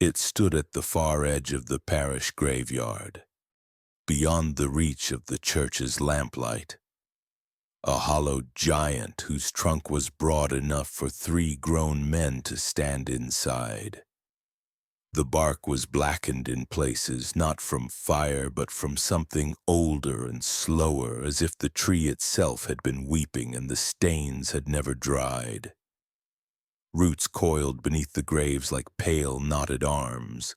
It stood at the far edge of the parish graveyard, beyond the reach of the church's lamplight. A hollow giant whose trunk was broad enough for 3 grown men to stand inside. The bark was blackened in places, not from fire, but from something older and slower, as if the tree itself had been weeping and the stains had never dried. Roots coiled beneath the graves like pale, knotted arms,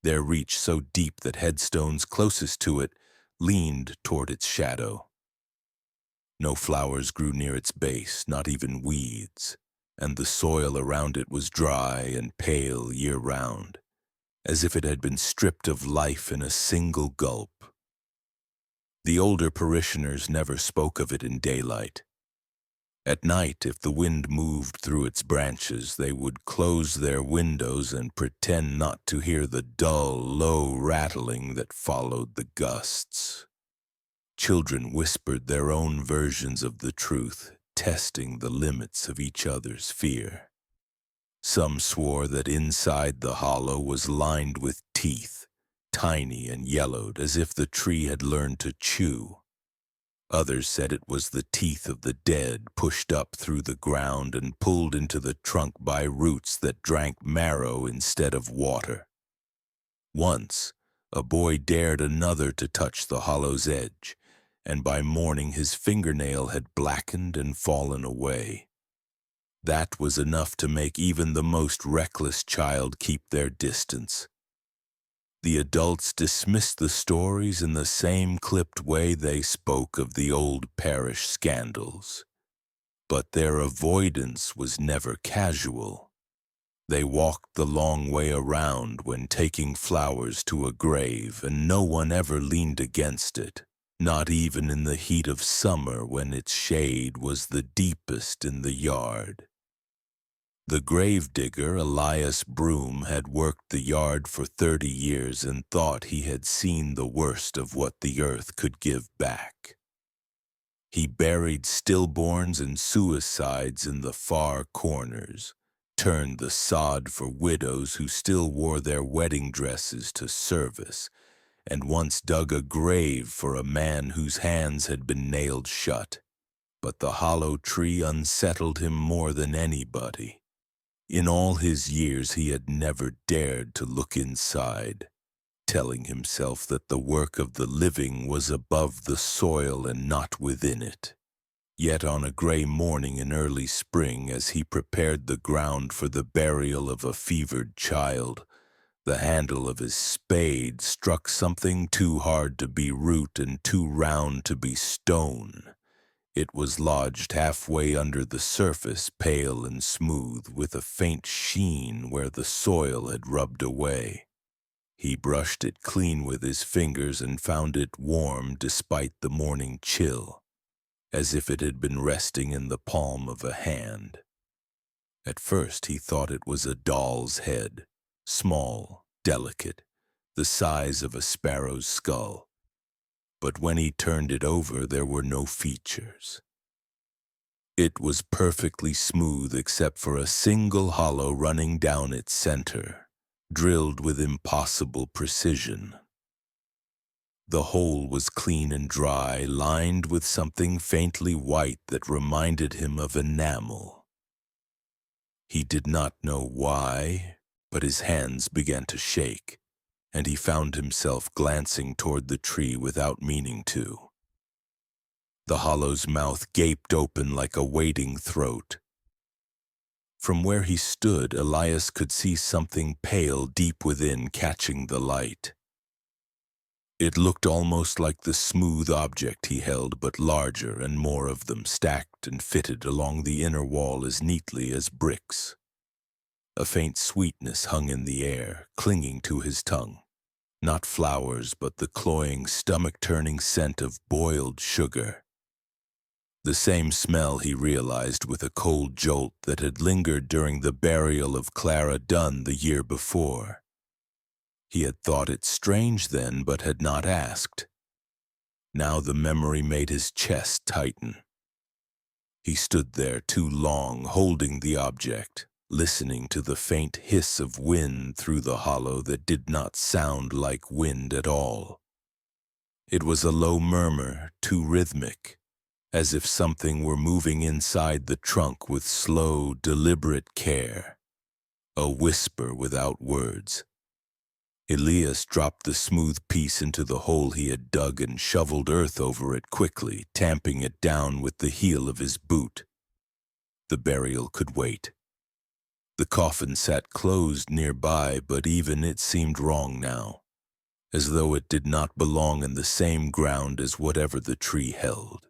their reach so deep that headstones closest to it leaned toward its shadow. No flowers grew near its base, not even weeds, and the soil around it was dry and pale year-round, as if it had been stripped of life in a single gulp. The older parishioners never spoke of it in daylight. At night, if the wind moved through its branches, they would close their windows and pretend not to hear the dull, low rattling that followed the gusts. Children whispered their own versions of the truth, testing the limits of each other's fear. Some swore that inside the hollow was lined with teeth, tiny and yellowed, as if the tree had learned to chew. Others said it was the teeth of the dead pushed up through the ground and pulled into the trunk by roots that drank marrow instead of water. Once, a boy dared another to touch the hollow's edge, and by morning his fingernail had blackened and fallen away. That was enough to make even the most reckless child keep their distance. The adults dismissed the stories in the same clipped way they spoke of the old parish scandals. But their avoidance was never casual. They walked the long way around when taking flowers to a grave, and no one ever leaned against it, not even in the heat of summer when its shade was the deepest in the yard. The gravedigger, Elias Broom, had worked the yard for 30 years and thought he had seen the worst of what the earth could give back. He buried stillborns and suicides in the far corners, turned the sod for widows who still wore their wedding dresses to service, and once dug a grave for a man whose hands had been nailed shut. But the hollow tree unsettled him more than anybody. In all his years he had never dared to look inside, telling himself that the work of the living was above the soil and not within it. Yet on a gray morning in early spring, as he prepared the ground for the burial of a fevered child, the handle of his spade struck something too hard to be root and too round to be stone. It was lodged halfway under the surface, pale and smooth, with a faint sheen where the soil had rubbed away. He brushed it clean with his fingers and found it warm despite the morning chill, as if it had been resting in the palm of a hand. At first he thought it was a doll's head, small, delicate, the size of a sparrow's skull. But when he turned it over, there were no features. It was perfectly smooth except for a single hollow running down its center, drilled with impossible precision. The hole was clean and dry, lined with something faintly white that reminded him of enamel. He did not know why, but his hands began to shake, and he found himself glancing toward the tree without meaning to. The hollow's mouth gaped open like a waiting throat. From where he stood, Elias could see something pale deep within catching the light. It looked almost like the smooth object he held, but larger and more of them stacked and fitted along the inner wall as neatly as bricks. A faint sweetness hung in the air, clinging to his tongue. Not flowers, but the cloying, stomach-turning scent of boiled sugar. The same smell, he realized with a cold jolt, that had lingered during the burial of Clara Dunn the year before. He had thought it strange then, but had not asked. Now the memory made his chest tighten. He stood there too long, holding the object, listening to the faint hiss of wind through the hollow that did not sound like wind at all. It was a low murmur, too rhythmic, as if something were moving inside the trunk with slow, deliberate care. A whisper without words. Elias dropped the smooth piece into the hole he had dug and shoveled earth over it quickly, tamping it down with the heel of his boot. The burial could wait. The coffin sat closed nearby, but even it seemed wrong now, as though it did not belong in the same ground as whatever the tree held.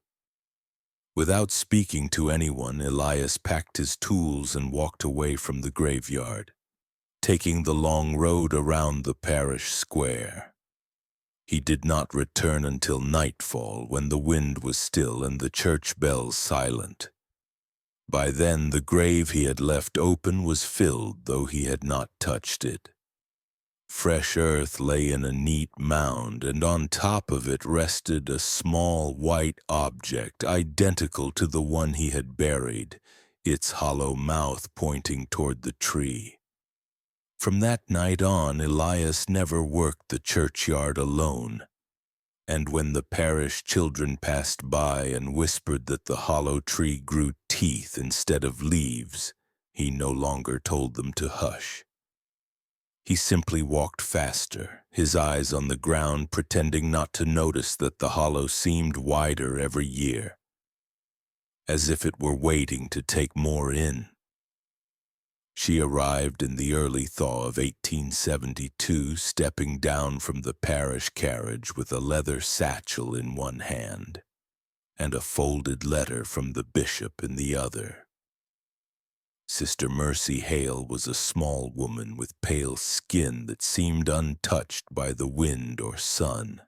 Without speaking to anyone, Elias packed his tools and walked away from the graveyard, taking the long road around the parish square. He did not return until nightfall, when the wind was still and the church bells silent. By then the grave he had left open was filled, though he had not touched it. Fresh earth lay in a neat mound, and on top of it rested a small white object identical to the one he had buried, its hollow mouth pointing toward the tree. From that night on, Elias never worked the churchyard alone, and when the parish children passed by and whispered that the hollow tree grew teeth instead of leaves, he no longer told them to hush. He simply walked faster, his eyes on the ground, pretending not to notice that the hollow seemed wider every year, as if it were waiting to take more in. She arrived in the early thaw of 1872, stepping down from the parish carriage with a leather satchel in one hand and a folded letter from the bishop in the other. Sister Mercy Hale was a small woman with pale skin that seemed untouched by the wind or sun,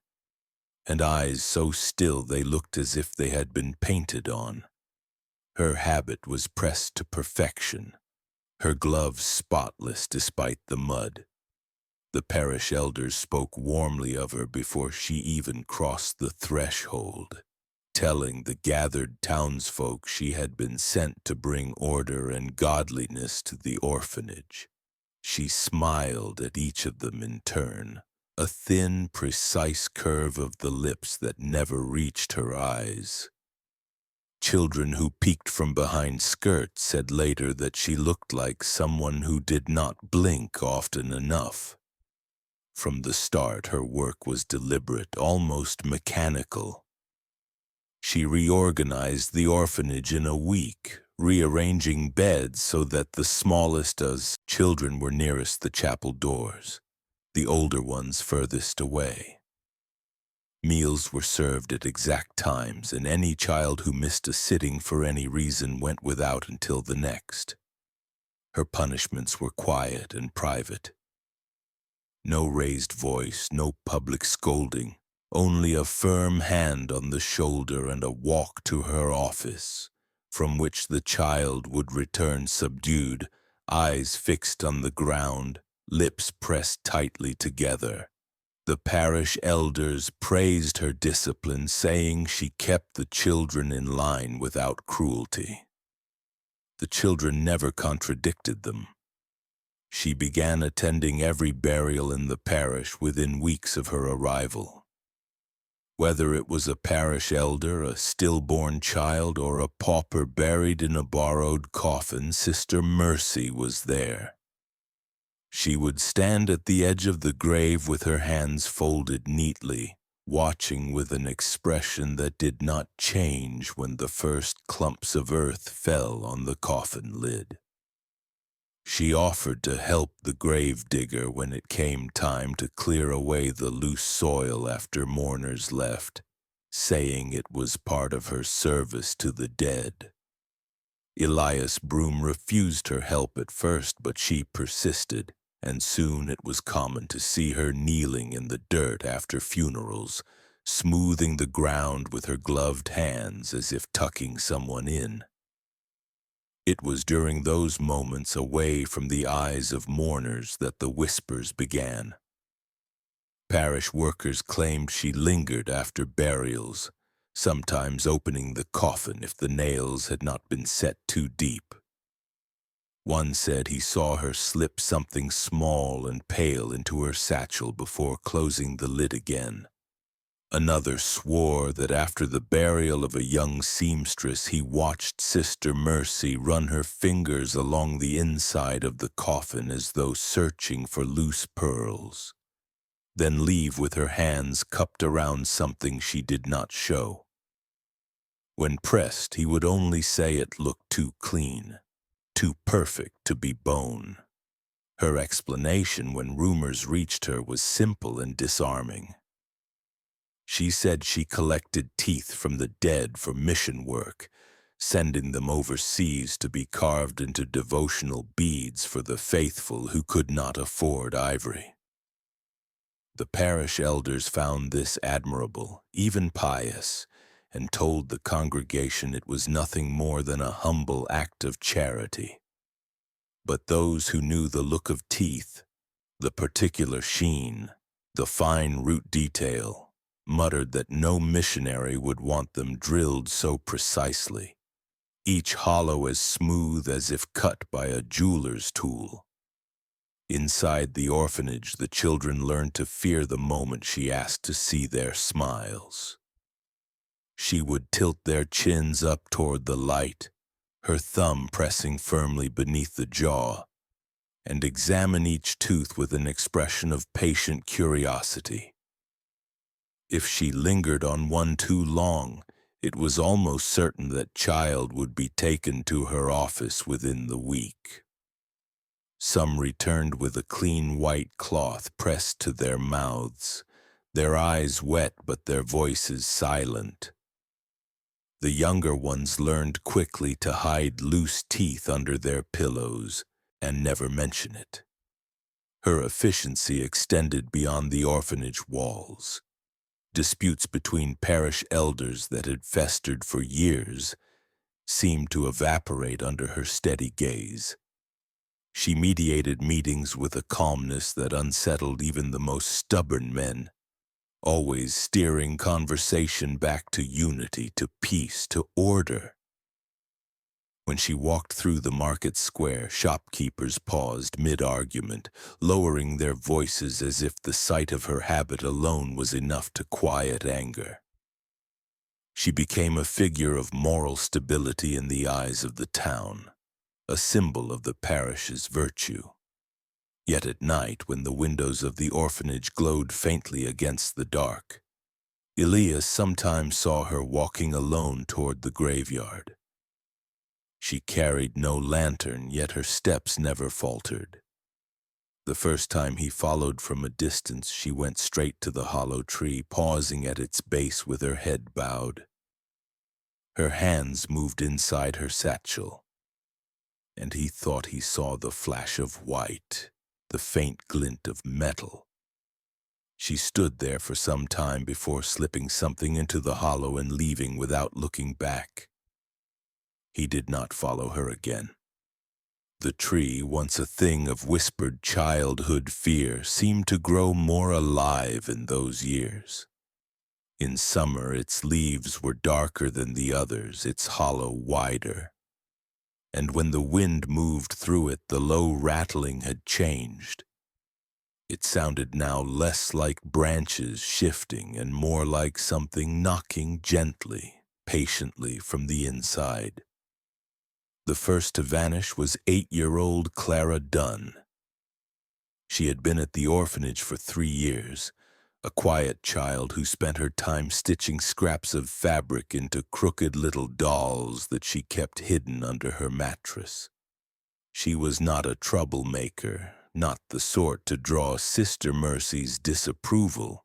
and eyes so still they looked as if they had been painted on. Her habit was pressed to perfection, her gloves spotless despite the mud. The parish elders spoke warmly of her before she even crossed the threshold, telling the gathered townsfolk she had been sent to bring order and godliness to the orphanage. She smiled at each of them in turn, a thin, precise curve of the lips that never reached her eyes. Children who peeked from behind skirts said later that she looked like someone who did not blink often enough. From the start, her work was deliberate, almost mechanical. She reorganized the orphanage in a week, rearranging beds so that the smallest of children were nearest the chapel doors, the older ones furthest away. Meals were served at exact times, and any child who missed a sitting for any reason went without until the next. Her punishments were quiet and private. No raised voice, no public scolding. Only a firm hand on the shoulder and a walk to her office, from which the child would return subdued, eyes fixed on the ground, lips pressed tightly together. The parish elders praised her discipline, saying she kept the children in line without cruelty. The children never contradicted them. She began attending every burial in the parish within weeks of her arrival. Whether it was a parish elder, a stillborn child, or a pauper buried in a borrowed coffin, Sister Mercy was there. She would stand at the edge of the grave with her hands folded neatly, watching with an expression that did not change when the first clumps of earth fell on the coffin lid. She offered to help the grave digger when it came time to clear away the loose soil after mourners left, saying it was part of her service to the dead. Elias Broom refused her help at first, but she persisted, and soon it was common to see her kneeling in the dirt after funerals, smoothing the ground with her gloved hands as if tucking someone in. It was during those moments away from the eyes of mourners that the whispers began. Parish workers claimed she lingered after burials, sometimes opening the coffin if the nails had not been set too deep. One said he saw her slip something small and pale into her satchel before closing the lid again. Another swore that after the burial of a young seamstress, he watched Sister Mercy run her fingers along the inside of the coffin as though searching for loose pearls, then leave with her hands cupped around something she did not show. When pressed, he would only say it looked too clean, too perfect to be bone. Her explanation when rumors reached her was simple and disarming. She said she collected teeth from the dead for mission work, sending them overseas to be carved into devotional beads for the faithful who could not afford ivory. The parish elders found this admirable, even pious, and told the congregation it was nothing more than a humble act of charity. But those who knew the look of teeth, the particular sheen, the fine root detail, muttered that no missionary would want them drilled so precisely, each hollow as smooth as if cut by a jeweler's tool. Inside the orphanage, the children learned to fear the moment she asked to see their smiles. She would tilt their chins up toward the light, her thumb pressing firmly beneath the jaw, and examine each tooth with an expression of patient curiosity. If she lingered on one too long, it was almost certain that child would be taken to her office within the week. Some returned with a clean white cloth pressed to their mouths, their eyes wet but their voices silent. The younger ones learned quickly to hide loose teeth under their pillows and never mention it. Her efficiency extended beyond the orphanage walls. Disputes between parish elders that had festered for years seemed to evaporate under her steady gaze. She mediated meetings with a calmness that unsettled even the most stubborn men, always steering conversation back to unity, to peace, to order. When she walked through the market square, shopkeepers paused mid-argument, lowering their voices as if the sight of her habit alone was enough to quiet anger. She became a figure of moral stability in the eyes of the town, a symbol of the parish's virtue. Yet at night, when the windows of the orphanage glowed faintly against the dark, Elias sometimes saw her walking alone toward the graveyard. She carried no lantern, yet her steps never faltered. The first time he followed from a distance, she went straight to the hollow tree, pausing at its base with her head bowed. Her hands moved inside her satchel, and he thought he saw the flash of white, the faint glint of metal. She stood there for some time before slipping something into the hollow and leaving without looking back. He did not follow her again. The tree, once a thing of whispered childhood fear, seemed to grow more alive in those years. In summer, its leaves were darker than the others, its hollow wider. And when the wind moved through it, the low rattling had changed. It sounded now less like branches shifting and more like something knocking gently, patiently from the inside. The first to vanish was 8-year-old Clara Dunn. She had been at the orphanage for 3 years, a quiet child who spent her time stitching scraps of fabric into crooked little dolls that she kept hidden under her mattress. She was not a troublemaker, not the sort to draw Sister Mercy's disapproval.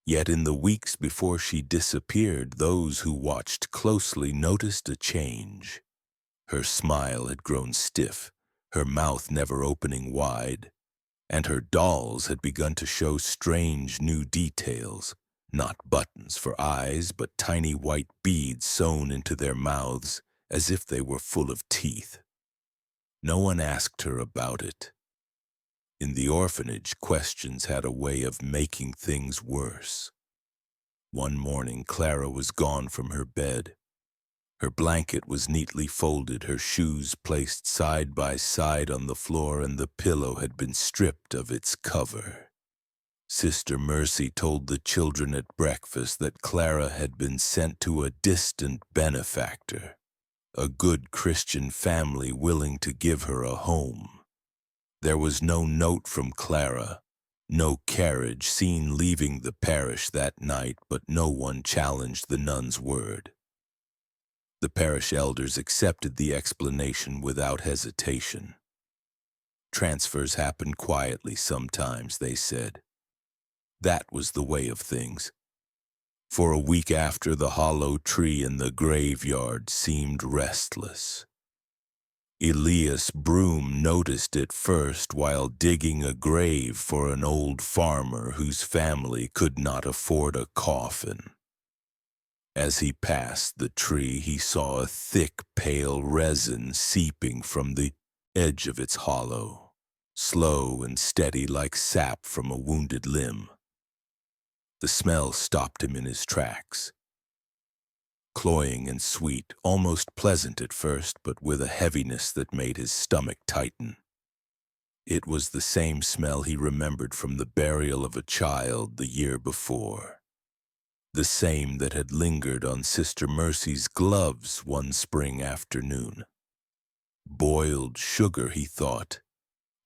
Yet in the weeks before she disappeared, those who watched closely noticed a change. Her smile had grown stiff, her mouth never opening wide, and her dolls had begun to show strange new details, not buttons for eyes, but tiny white beads sewn into their mouths as if they were full of teeth. No one asked her about it. In the orphanage, questions had a way of making things worse. One morning, Clara was gone from her bed. Her blanket was neatly folded, her shoes placed side by side on the floor, and the pillow had been stripped of its cover. Sister Mercy told the children at breakfast that Clara had been sent to a distant benefactor, a good Christian family willing to give her a home. There was no note from Clara, no carriage seen leaving the parish that night, but no one challenged the nun's word. The parish elders accepted the explanation without hesitation. Transfers happened quietly sometimes, they said. That was the way of things. For a week after, the hollow tree in the graveyard seemed restless. Elias Broom noticed it first while digging a grave for an old farmer whose family could not afford a coffin. As he passed the tree, he saw a thick, pale resin seeping from the edge of its hollow, slow and steady like sap from a wounded limb. The smell stopped him in his tracks. Cloying and sweet, almost pleasant at first, but with a heaviness that made his stomach tighten. It was the same smell he remembered from the burial of a child the year before. The same that had lingered on Sister Mercy's gloves one spring afternoon. Boiled sugar, he thought,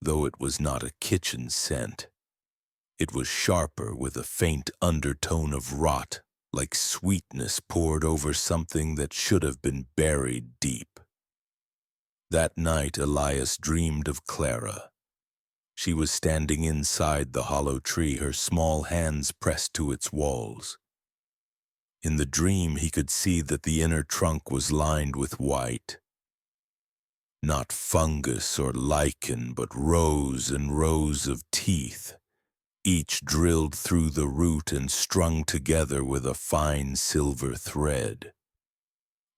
though it was not a kitchen scent. It was sharper, with a faint undertone of rot, like sweetness poured over something that should have been buried deep. That night Elias dreamed of Clara. She was standing inside the hollow tree, her small hands pressed to its walls. In the dream he could see that the inner trunk was lined with white. Not fungus or lichen, but rows and rows of teeth, each drilled through the root and strung together with a fine silver thread.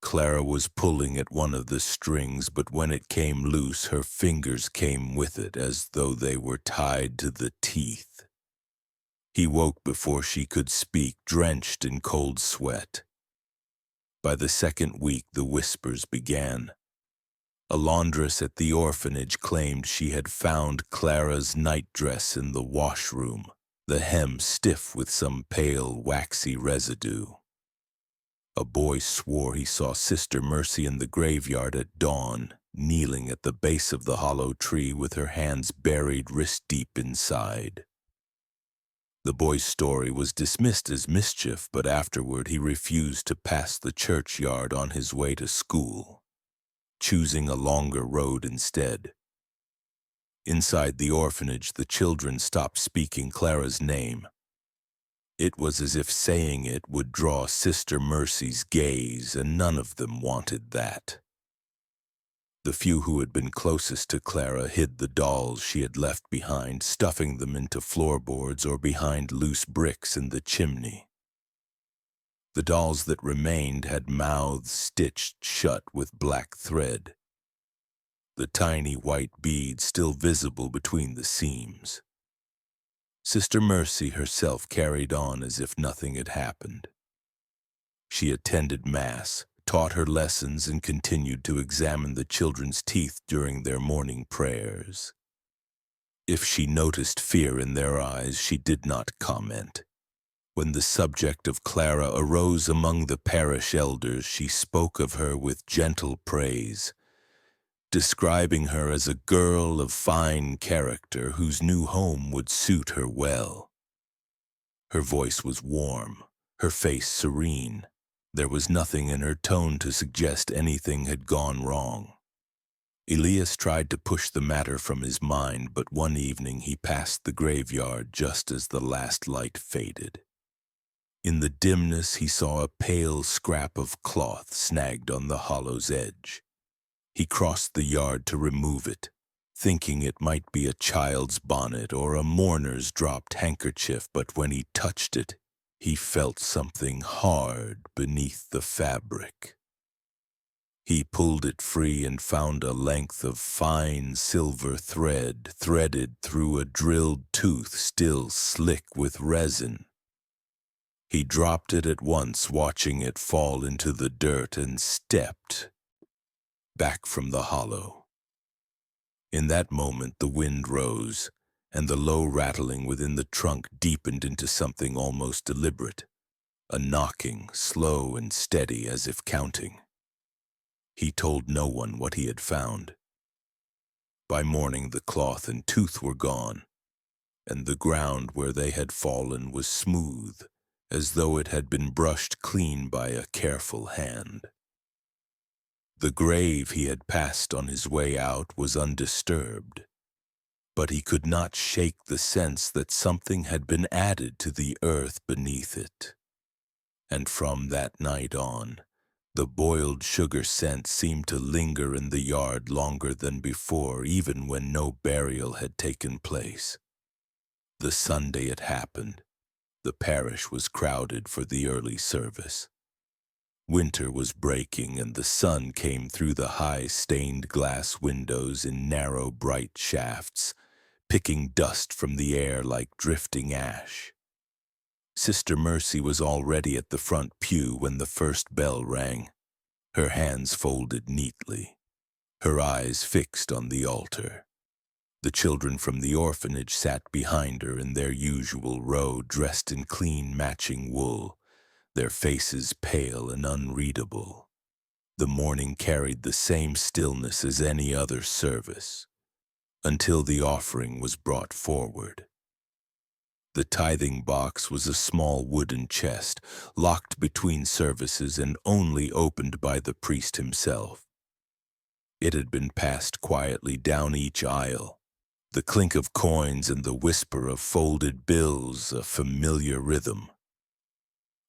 Clara was pulling at one of the strings, but when it came loose, her fingers came with it as though they were tied to the teeth. He woke before she could speak, drenched in cold sweat. By the second week, the whispers began. A laundress at the orphanage claimed she had found Clara's nightdress in the washroom, the hem stiff with some pale, waxy residue. A boy swore he saw Sister Mercy in the graveyard at dawn, kneeling at the base of the hollow tree with her hands buried wrist-deep inside. The boy's story was dismissed as mischief, but afterward he refused to pass the churchyard on his way to school, choosing a longer road instead. Inside the orphanage, the children stopped speaking Clara's name. It was as if saying it would draw Sister Mercy's gaze, and none of them wanted that. The few who had been closest to Clara hid the dolls she had left behind, stuffing them into floorboards or behind loose bricks in the chimney. The dolls that remained had mouths stitched shut with black thread, the tiny white beads still visible between the seams. Sister Mercy herself carried on as if nothing had happened. She attended Mass, taught her lessons, and continued to examine the children's teeth during their morning prayers. If she noticed fear in their eyes, she did not comment. When the subject of Clara arose among the parish elders, she spoke of her with gentle praise, describing her as a girl of fine character whose new home would suit her well. Her voice was warm, her face serene. There was nothing in her tone to suggest anything had gone wrong. Elias tried to push the matter from his mind, but one evening he passed the graveyard just as the last light faded. In the dimness he saw a pale scrap of cloth snagged on the hollow's edge. He crossed the yard to remove it, thinking it might be a child's bonnet or a mourner's dropped handkerchief, but when he touched it, he felt something hard beneath the fabric. He pulled it free and found a length of fine silver thread threaded through a drilled tooth still slick with resin. He dropped it at once, watching it fall into the dirt, and stepped back from the hollow. In that moment, the wind rose, and the low rattling within the trunk deepened into something almost deliberate, a knocking, slow and steady as if counting. He told no one what he had found. By morning, the cloth and tooth were gone, and the ground where they had fallen was smooth, as though it had been brushed clean by a careful hand. The grave he had passed on his way out was undisturbed, but he could not shake the sense that something had been added to the earth beneath it. And from that night on, the boiled sugar scent seemed to linger in the yard longer than before, even when no burial had taken place. The Sunday it happened, the parish was crowded for the early service. Winter was breaking, and the sun came through the high stained glass windows in narrow, bright shafts, picking dust from the air like drifting ash. Sister Mercy was already at the front pew when the first bell rang, her hands folded neatly, her eyes fixed on the altar. The children from the orphanage sat behind her in their usual row, dressed in clean matching wool, their faces pale and unreadable. The morning carried the same stillness as any other service, until the offering was brought forward. The tithing box was a small wooden chest, locked between services and only opened by the priest himself. It had been passed quietly down each aisle, the clink of coins and the whisper of folded bills a familiar rhythm.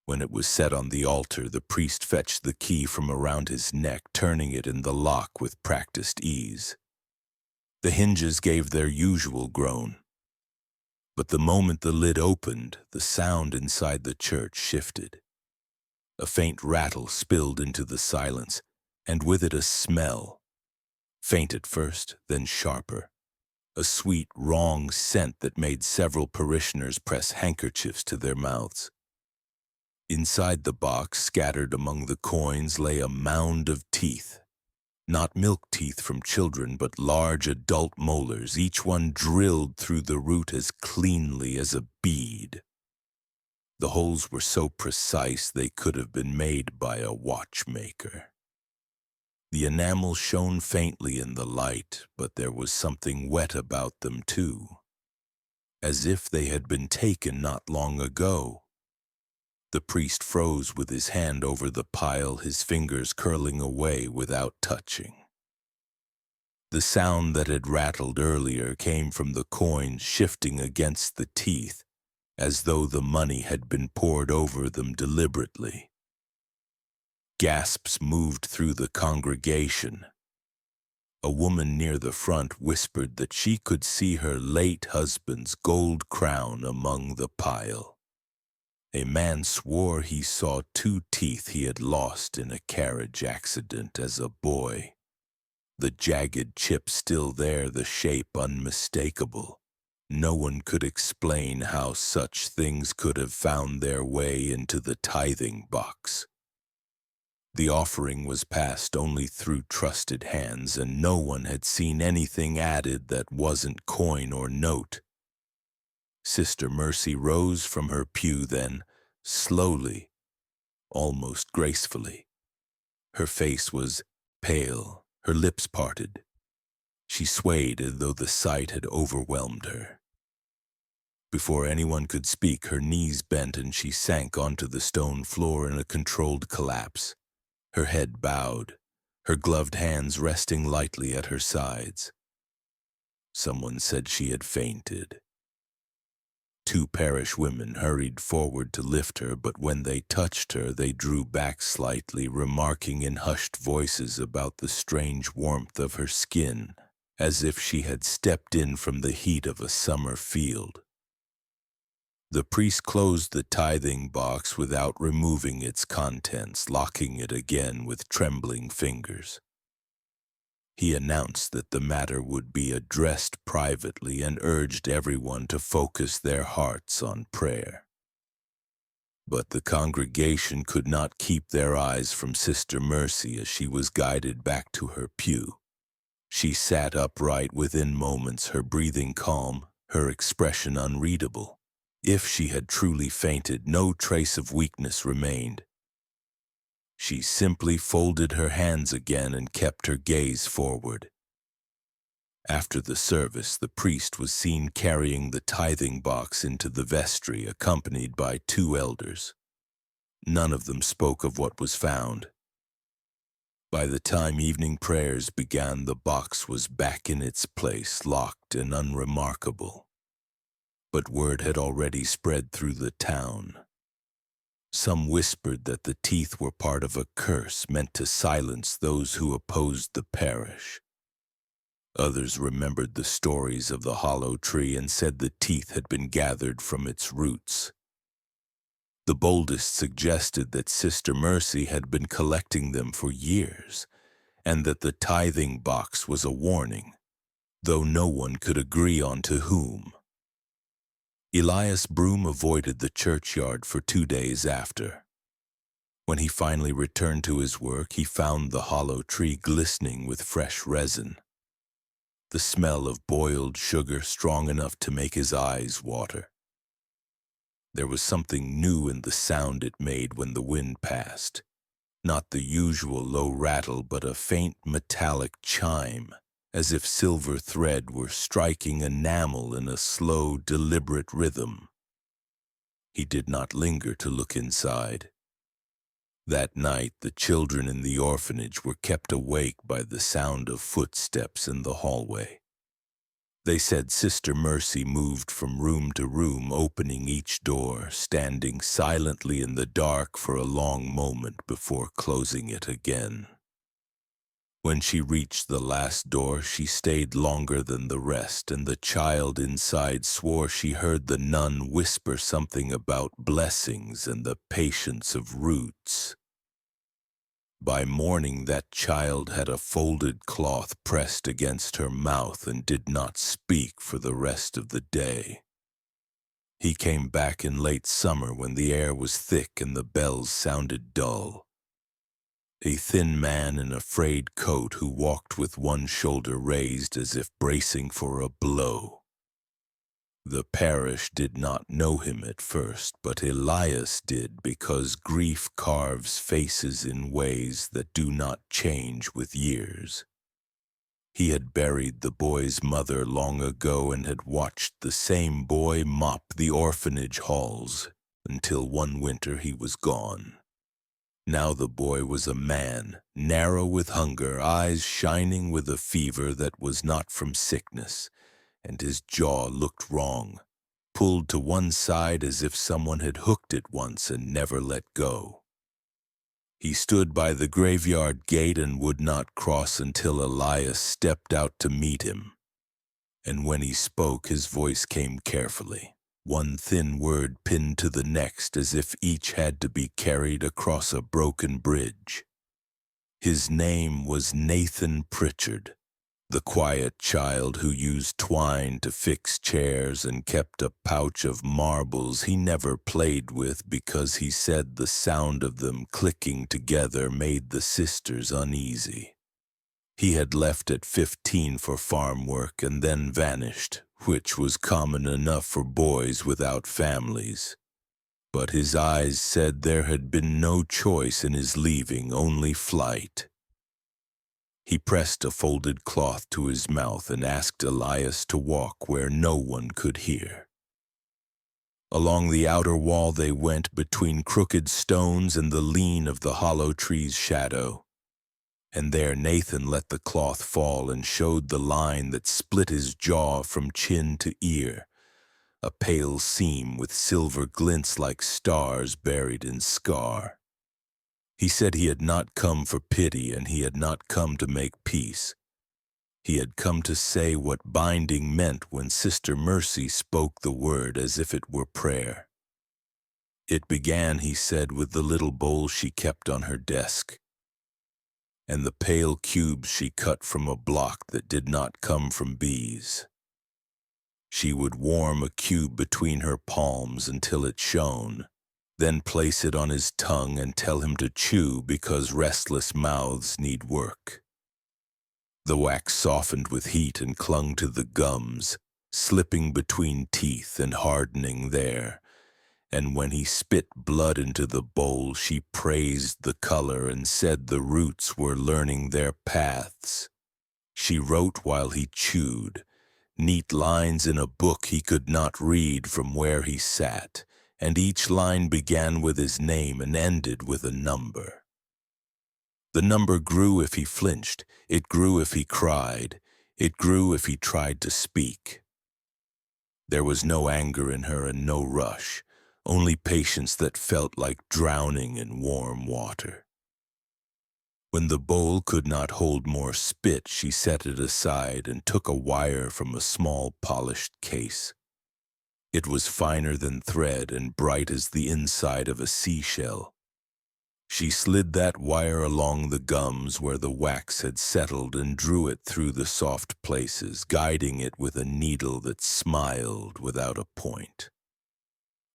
When it was set on the altar, the priest fetched the key from around his neck, turning it in the lock with practiced ease. The hinges gave their usual groan, but the moment the lid opened, the sound inside the church shifted. A faint rattle spilled into the silence, and with it a smell, faint at first, then sharper, a sweet, wrong scent that made several parishioners press handkerchiefs to their mouths. Inside the box, scattered among the coins, lay a mound of teeth. Not milk teeth from children, but large adult molars, each one drilled through the root as cleanly as a bead. The holes were so precise they could have been made by a watchmaker. The enamel shone faintly in the light, but there was something wet about them too, as if they had been taken not long ago. The priest froze with his hand over the pile, his fingers curling away without touching. The sound that had rattled earlier came from the coins shifting against the teeth, as though the money had been poured over them deliberately. Gasps moved through the congregation. A woman near the front whispered that she could see her late husband's gold crown among the pile. A man swore he saw 2 teeth he had lost in a carriage accident as a boy. The jagged chip still there, the shape unmistakable. No one could explain how such things could have found their way into the tithing box. The offering was passed only through trusted hands, and no one had seen anything added that wasn't coin or note. Sister Mercy rose from her pew then, slowly, almost gracefully. Her face was pale, her lips parted. She swayed as though the sight had overwhelmed her. Before anyone could speak, her knees bent and she sank onto the stone floor in a controlled collapse, her head bowed, her gloved hands resting lightly at her sides. Someone said she had fainted. 2 parish women hurried forward to lift her, but when they touched her, they drew back slightly, remarking in hushed voices about the strange warmth of her skin, as if she had stepped in from the heat of a summer field. The priest closed the tithing box without removing its contents, locking it again with trembling fingers. He announced that the matter would be addressed privately and urged everyone to focus their hearts on prayer. But the congregation could not keep their eyes from Sister Mercy as she was guided back to her pew. She sat upright within moments, her breathing calm, her expression unreadable. If she had truly fainted, no trace of weakness remained. She simply folded her hands again and kept her gaze forward. After the service, the priest was seen carrying the tithing box into the vestry, accompanied by 2 elders. None of them spoke of what was found. By the time evening prayers began, the box was back in its place, locked and unremarkable. But word had already spread through the town. Some whispered that the teeth were part of a curse meant to silence those who opposed the parish. Others remembered the stories of the hollow tree and said the teeth had been gathered from its roots. The boldest suggested that Sister Mercy had been collecting them for years, and that the tithing box was a warning, though no one could agree on to whom. Elias Broom avoided the churchyard for 2 days after. When he finally returned to his work, he found the hollow tree glistening with fresh resin. The smell of boiled sugar strong enough to make his eyes water. There was something new in the sound it made when the wind passed. Not the usual low rattle, but a faint metallic chime, as if silver thread were striking enamel in a slow, deliberate rhythm. He did not linger to look inside. That night, the children in the orphanage were kept awake by the sound of footsteps in the hallway. They said Sister Mercy moved from room to room, opening each door, standing silently in the dark for a long moment before closing it again. When she reached the last door, she stayed longer than the rest, and the child inside swore she heard the nun whisper something about blessings and the patience of roots. By morning, that child had a folded cloth pressed against her mouth and did not speak for the rest of the day. He came back in late summer when the air was thick and the bells sounded dull. A thin man in a frayed coat who walked with one shoulder raised as if bracing for a blow. The parish did not know him at first, but Elias did, because grief carves faces in ways that do not change with years. He had buried the boy's mother long ago and had watched the same boy mop the orphanage halls until one winter he was gone. Now the boy was a man, narrow with hunger, eyes shining with a fever that was not from sickness, and his jaw looked wrong, pulled to one side as if someone had hooked it once and never let go. He stood by the graveyard gate and would not cross until Elias stepped out to meet him. And when he spoke, his voice came carefully, one thin word pinned to the next as if each had to be carried across a broken bridge. His name was Nathan Pritchard, the quiet child who used twine to fix chairs and kept a pouch of marbles he never played with because he said the sound of them clicking together made the sisters uneasy. He had left at 15 for farm work and then vanished, which was common enough for boys without families. But his eyes said there had been no choice in his leaving, only flight. He pressed a folded cloth to his mouth and asked Elias to walk where no one could hear. Along the outer wall they went, between crooked stones and the lean of the hollow tree's shadow. And there Nathan let the cloth fall and showed the line that split his jaw from chin to ear, a pale seam with silver glints like stars buried in scar. He said he had not come for pity and he had not come to make peace. He had come to say what binding meant when Sister Mercy spoke the word as if it were prayer. It began, he said, with the little bowl she kept on her desk, and the pale cubes she cut from a block that did not come from bees. She would warm a cube between her palms until it shone, Then place it on his tongue and tell him to chew because restless mouths need work. The wax softened with heat and clung to the gums, slipping between teeth and hardening there. And when he spit blood into the bowl, she praised the color and said the roots were learning their paths. She wrote while he chewed, neat lines in a book he could not read from where he sat, and each line began with his name and ended with a number. The number grew if he flinched, it grew if he cried, it grew if he tried to speak. There was no anger in her and no rush, only patience that felt like drowning in warm water. When the bowl could not hold more spit, she set it aside and took a wire from a small polished case. It was finer than thread and bright as the inside of a seashell. She slid that wire along the gums where the wax had settled and drew it through the soft places, guiding it with a needle that smiled without a point.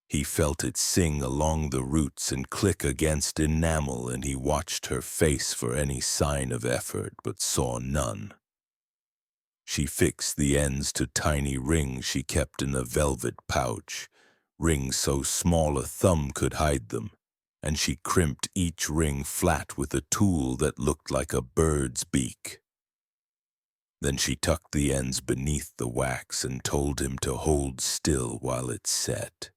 He felt it sing along the roots and click against enamel, and he watched her face for any sign of effort, but saw none. She fixed the ends to tiny rings she kept in a velvet pouch, rings so small a thumb could hide them, and she crimped each ring flat with a tool that looked like a bird's beak. Then she tucked the ends beneath the wax and told him to hold still while it set.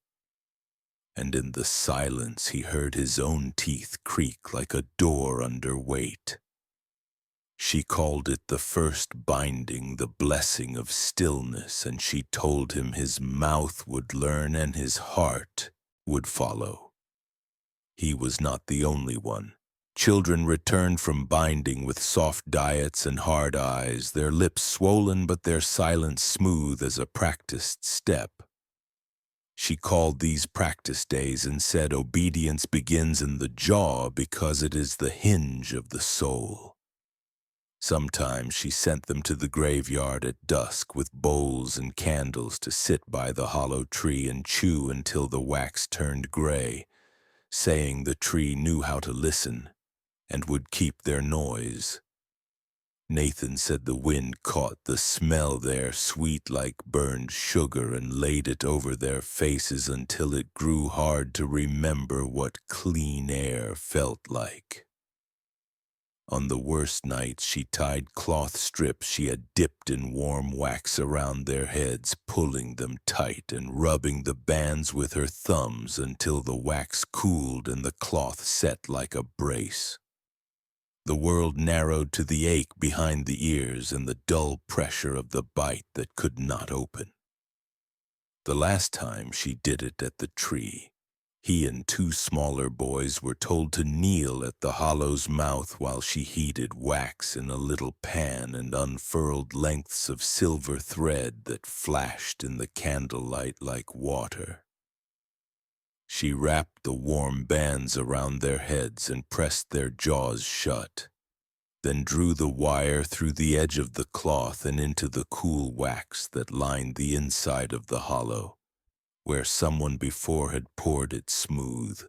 And in the silence he heard his own teeth creak like a door under weight. She called it the first binding, the blessing of stillness, and she told him his mouth would learn and his heart would follow. He was not the only one. Children returned from binding with soft diets and hard eyes, their lips swollen but their silence smooth as a practiced step. She called these practice days and said obedience begins in the jaw because it is the hinge of the soul. Sometimes she sent them to the graveyard at dusk with bowls and candles to sit by the hollow tree and chew until the wax turned gray, saying the tree knew how to listen and would keep their noise. Nathan said the wind caught the smell there, sweet like burned sugar, and laid it over their faces until it grew hard to remember what clean air felt like. On the worst nights, she tied cloth strips she had dipped in warm wax around their heads, pulling them tight and rubbing the bands with her thumbs until the wax cooled and the cloth set like a brace. The world narrowed to the ache behind the ears and the dull pressure of the bite that could not open. The last time she did it at the tree, he and two smaller boys were told to kneel at the hollow's mouth while she heated wax in a little pan and unfurled lengths of silver thread that flashed in the candlelight like water. She wrapped the warm bands around their heads and pressed their jaws shut, then drew the wire through the edge of the cloth and into the cool wax that lined the inside of the hollow, where someone before had poured it smooth.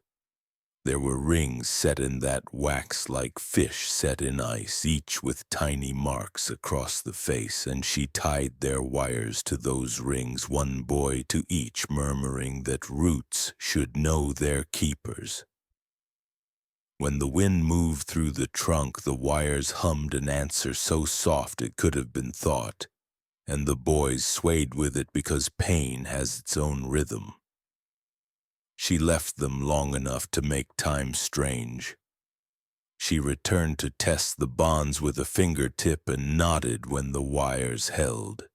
There were rings set in that wax like fish set in ice, each with tiny marks across the face, and she tied their wires to those rings, one boy to each, murmuring that roots should know their keepers. When the wind moved through the trunk, the wires hummed an answer so soft it could have been thought, and the boys swayed with it because pain has its own rhythm. She left them long enough to make time strange. She returned to test the bonds with a fingertip and nodded when the wires held.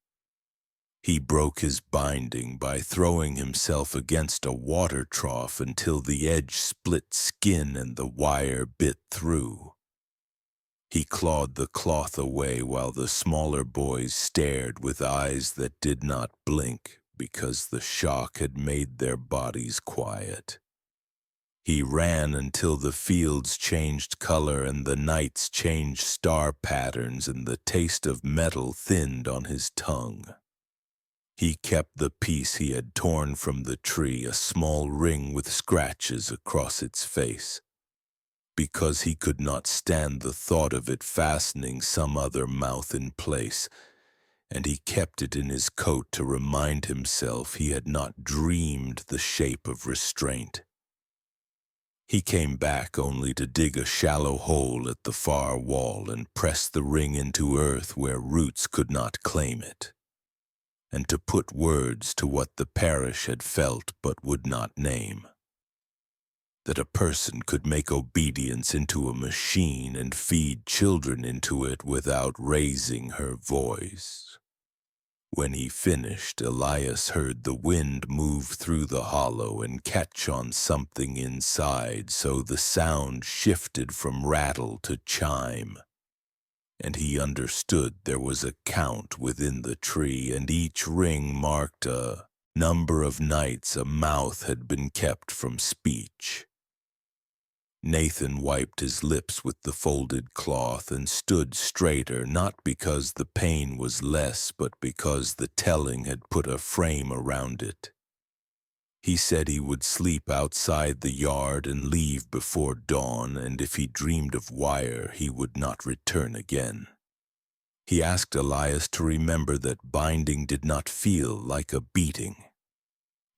He broke his binding by throwing himself against a water trough until the edge split skin and the wire bit through. He clawed the cloth away while the smaller boys stared with eyes that did not blink because the shock had made their bodies quiet. He ran until the fields changed color and the nights changed star patterns and the taste of metal thinned on his tongue. He kept the piece he had torn from the tree, a small ring with scratches across its face, because he could not stand the thought of it fastening some other mouth in place, and he kept it in his coat to remind himself he had not dreamed the shape of restraint. He came back only to dig a shallow hole at the far wall and press the ring into earth where roots could not claim it, and to put words to what the parish had felt but would not name. That a person could make obedience into a machine and feed children into it without raising her voice. When he finished, Elias heard the wind move through the hollow and catch on something inside, so the sound shifted from rattle to chime. And he understood there was a count within the tree, and each ring marked a number of nights a mouth had been kept from speech. Nathan wiped his lips with the folded cloth and stood straighter, not because the pain was less, but because the telling had put a frame around it. He said he would sleep outside the yard and leave before dawn, and if he dreamed of wire, he would not return again. He asked Elias to remember that binding did not feel like a beating.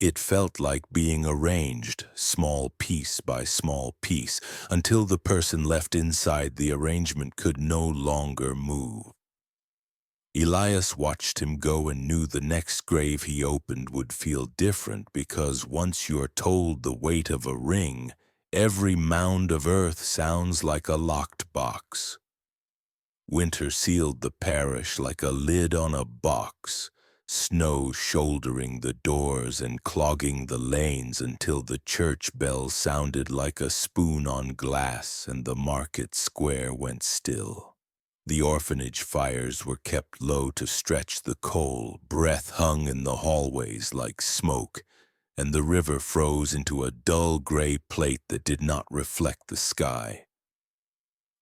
It felt like being arranged, small piece by small piece, until the person left inside the arrangement could no longer move. Elias watched him go and knew the next grave he opened would feel different, because once you're told the weight of a ring, every mound of earth sounds like a locked box. Winter sealed the parish like a lid on a box, snow shouldering the doors and clogging the lanes until the church bell sounded like a spoon on glass and the market square went still. The orphanage fires were kept low to stretch the coal, breath hung in the hallways like smoke, and the river froze into a dull gray plate that did not reflect the sky.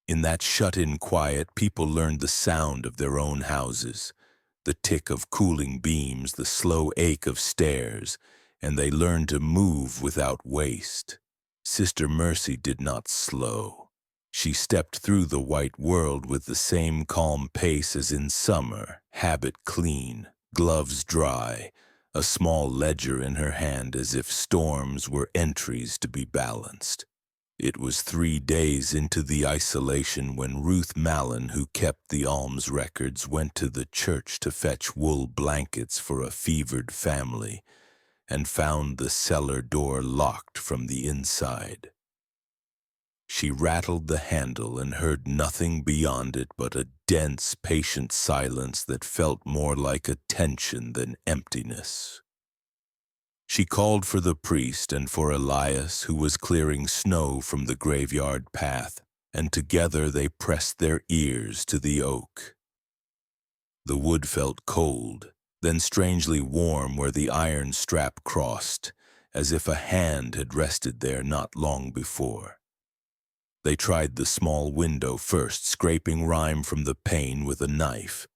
In that shut-in quiet, people learned the sound of their own houses, the tick of cooling beams, the slow ache of stairs, and they learned to move without waste. Sister Mercy did not slow. She stepped through the white world with the same calm pace as in summer, habit clean, gloves dry, a small ledger in her hand as if storms were entries to be balanced. It was 3 days into the isolation when Ruth Mallon, who kept the alms records, went to the church to fetch wool blankets for a fevered family and found the cellar door locked from the inside. She rattled the handle and heard nothing beyond it but a dense, patient silence that felt more like attention than emptiness. She called for the priest and for Elias, who was clearing snow from the graveyard path, and together they pressed their ears to the oak. The wood felt cold, then strangely warm where the iron strap crossed, as if a hand had rested there not long before. They tried the small window first, scraping rime from the pane with a knife.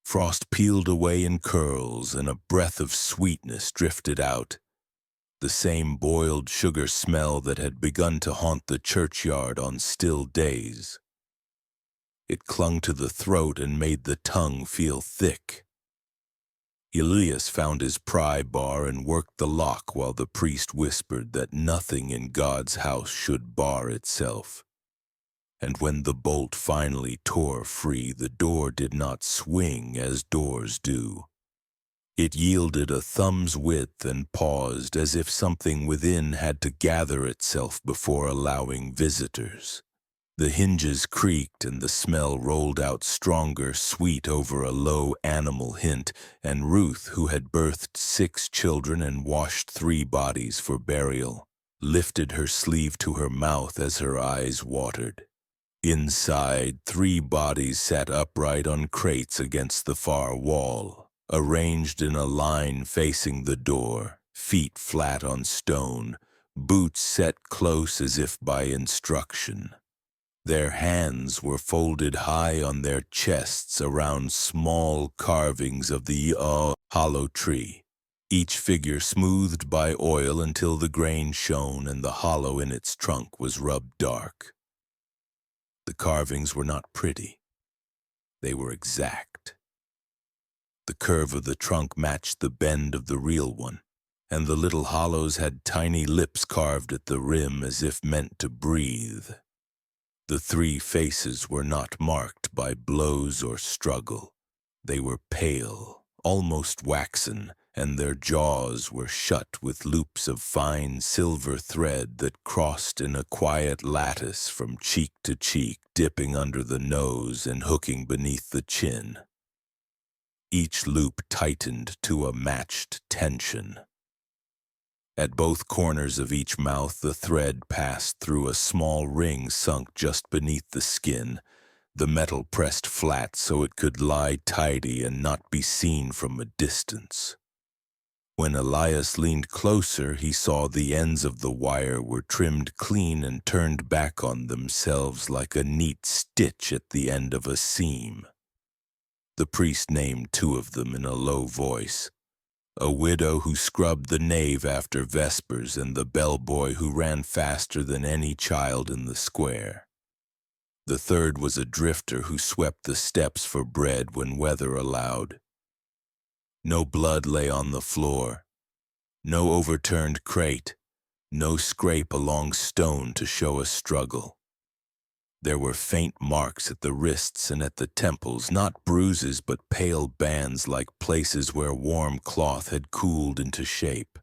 Frost peeled away in curls, and a breath of sweetness drifted out, the same boiled sugar smell that had begun to haunt the churchyard on still days. It clung to the throat and made the tongue feel thick. Elias found his pry bar and worked the lock while the priest whispered that nothing in God's house should bar itself. And when the bolt finally tore free, the door did not swing as doors do. It yielded a thumb's width and paused as if something within had to gather itself before allowing visitors. The hinges creaked and the smell rolled out stronger, sweet over a low animal hint, and Ruth, who had birthed 6 children and washed 3 bodies for burial, lifted her sleeve to her mouth as her eyes watered. Inside, 3 bodies sat upright on crates against the far wall, arranged in a line facing the door, feet flat on stone, boots set close as if by instruction. Their hands were folded high on their chests around small carvings of the hollow tree, each figure smoothed by oil until the grain shone and the hollow in its trunk was rubbed dark. The carvings were not pretty. They were exact. The curve of the trunk matched the bend of the real one, and the little hollows had tiny lips carved at the rim as if meant to breathe. The three faces were not marked by blows or struggle. They were pale, almost waxen, and their jaws were shut with loops of fine silver thread that crossed in a quiet lattice from cheek to cheek, dipping under the nose and hooking beneath the chin. Each loop tightened to a matched tension. At both corners of each mouth, the thread passed through a small ring sunk just beneath the skin, the metal pressed flat so it could lie tidy and not be seen from a distance. When Elias leaned closer, he saw the ends of the wire were trimmed clean and turned back on themselves like a neat stitch at the end of a seam. The priest named two of them in a low voice. A widow who scrubbed the nave after vespers and the bellboy who ran faster than any child in the square. The third was a drifter who swept the steps for bread when weather allowed. No blood lay on the floor, no overturned crate, no scrape along stone to show a struggle. There were faint marks at the wrists and at the temples, not bruises but pale bands like places where warm cloth had cooled into shape.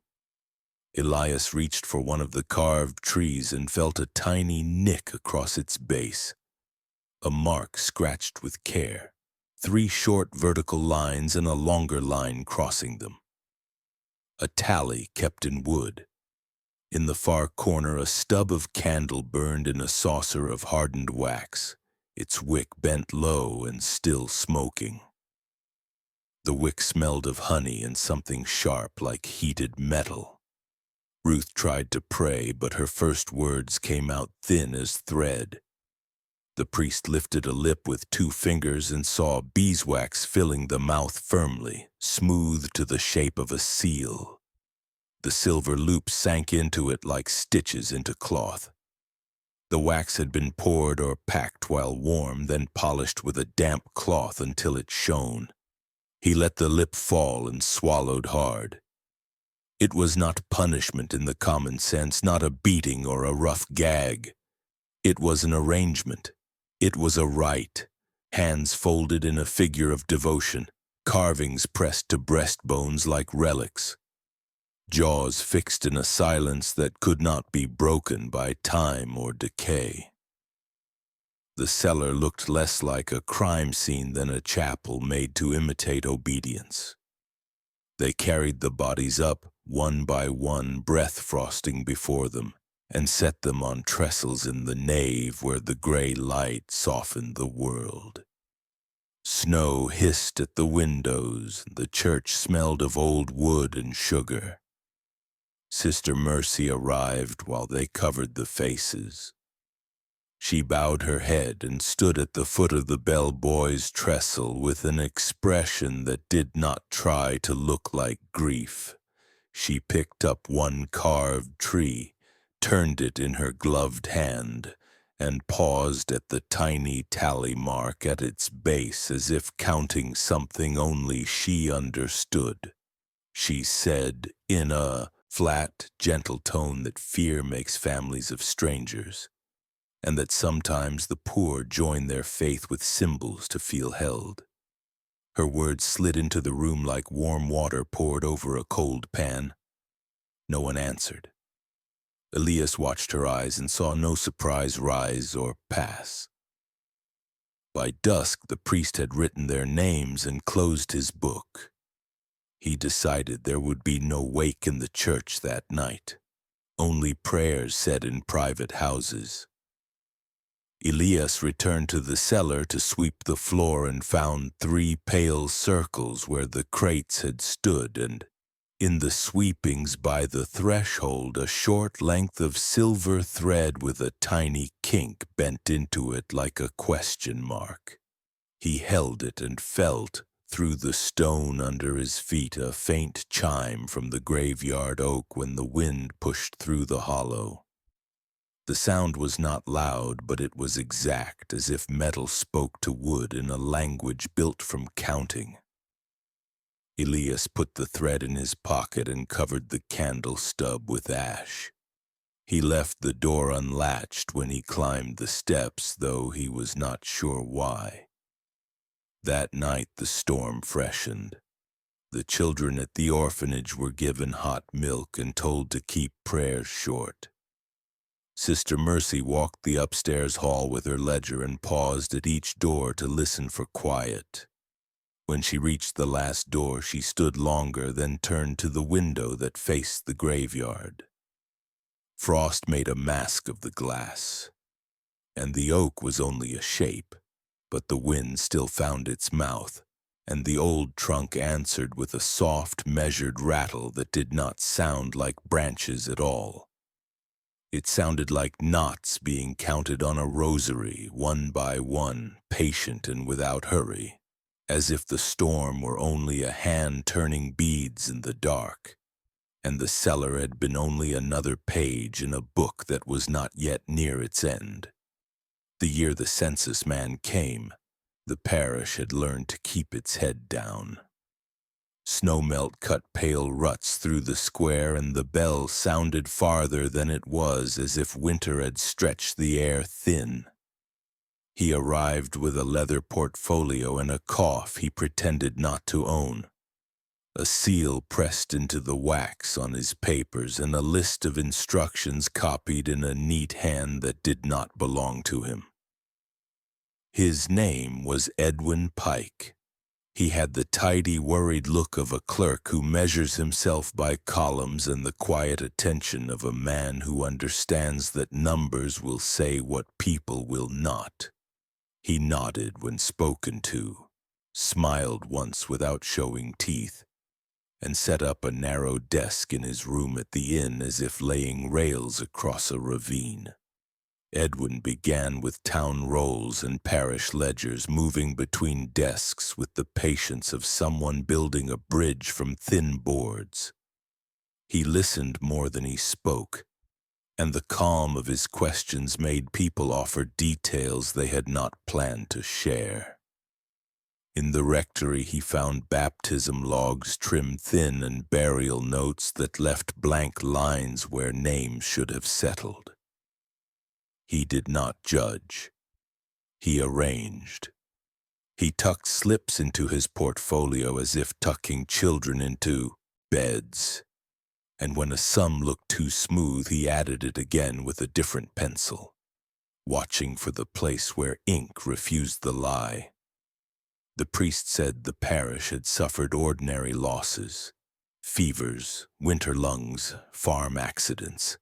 Elias reached for one of the carved trees and felt a tiny nick across its base. A mark scratched with care, 3 short vertical lines and a longer line crossing them. A tally kept in wood. In the far corner, a stub of candle burned in a saucer of hardened wax, its wick bent low and still smoking. The wick smelled of honey and something sharp like heated metal. Ruth tried to pray, but her first words came out thin as thread. The priest lifted a lip with 2 fingers and saw beeswax filling the mouth firmly, smooth to the shape of a seal. The silver loops sank into it like stitches into cloth. The wax had been poured or packed while warm, then polished with a damp cloth until it shone. He let the lip fall and swallowed hard. It was not punishment in the common sense, not a beating or a rough gag. It was an arrangement. It was a rite, hands folded in a figure of devotion, carvings pressed to breastbones like relics. Jaws fixed in a silence that could not be broken by time or decay. The cellar looked less like a crime scene than a chapel made to imitate obedience. They carried the bodies up, one by one, breath frosting before them, and set them on trestles in the nave where the gray light softened the world. Snow hissed at the windows, the church smelled of old wood and sugar. Sister Mercy arrived while they covered the faces. She bowed her head and stood at the foot of the bellboy's trestle with an expression that did not try to look like grief. She picked up one carved tree, turned it in her gloved hand, and paused at the tiny tally mark at its base as if counting something only she understood. She said in a flat, gentle tone that fear makes families of strangers, and that sometimes the poor join their faith with symbols to feel held. Her words slid into the room like warm water poured over a cold pan. No one answered. Elias watched her eyes and saw no surprise rise or pass. By dusk, the priest had written their names and closed his book. He decided there would be no wake in the church that night, only prayers said in private houses. Elias returned to the cellar to sweep the floor and found 3 pale circles where the crates had stood, and in the sweepings by the threshold a short length of silver thread with a tiny kink bent into it like a question mark. He held it and felt Through the stone under his feet, a faint chime from the graveyard oak when the wind pushed through the hollow. The sound was not loud, but it was exact, as if metal spoke to wood in a language built from counting. Elias put the thread in his pocket and covered the candle stub with ash. He left the door unlatched when he climbed the steps, though he was not sure why. That night the storm freshened. The children at the orphanage were given hot milk and told to keep prayers short. Sister Mercy walked the upstairs hall with her ledger and paused at each door to listen for quiet. When she reached the last door, she stood longer, then turned to the window that faced the graveyard. Frost made a mask of the glass, and the oak was only a shape, but the wind still found its mouth, and the old trunk answered with a soft, measured rattle that did not sound like branches at all. It sounded like knots being counted on a rosary, one by one, patient and without hurry, as if the storm were only a hand turning beads in the dark, and the cellar had been only another page in a book that was not yet near its end. The year the census man came, the parish had learned to keep its head down. Snowmelt cut pale ruts through the square, and the bell sounded farther than it was, as if winter had stretched the air thin. He arrived with a leather portfolio and a cough he pretended not to own, a seal pressed into the wax on his papers, and a list of instructions copied in a neat hand that did not belong to him. His name was Edwin Pike. He had the tidy, worried look of a clerk who measures himself by columns and the quiet attention of a man who understands that numbers will say what people will not. He nodded when spoken to, smiled once without showing teeth, and set up a narrow desk in his room at the inn as if laying rails across a ravine. Edwin began with town rolls and parish ledgers, moving between desks with the patience of someone building a bridge from thin boards. He listened more than he spoke, and the calm of his questions made people offer details they had not planned to share. In the rectory he found baptism logs trimmed thin and burial notes that left blank lines where names should have settled. He did not judge. He arranged. He tucked slips into his portfolio as if tucking children into beds. And when a sum looked too smooth, he added it again with a different pencil, watching for the place where ink refused the lie. The priest said the parish had suffered ordinary losses, fevers, winter lungs, farm accidents.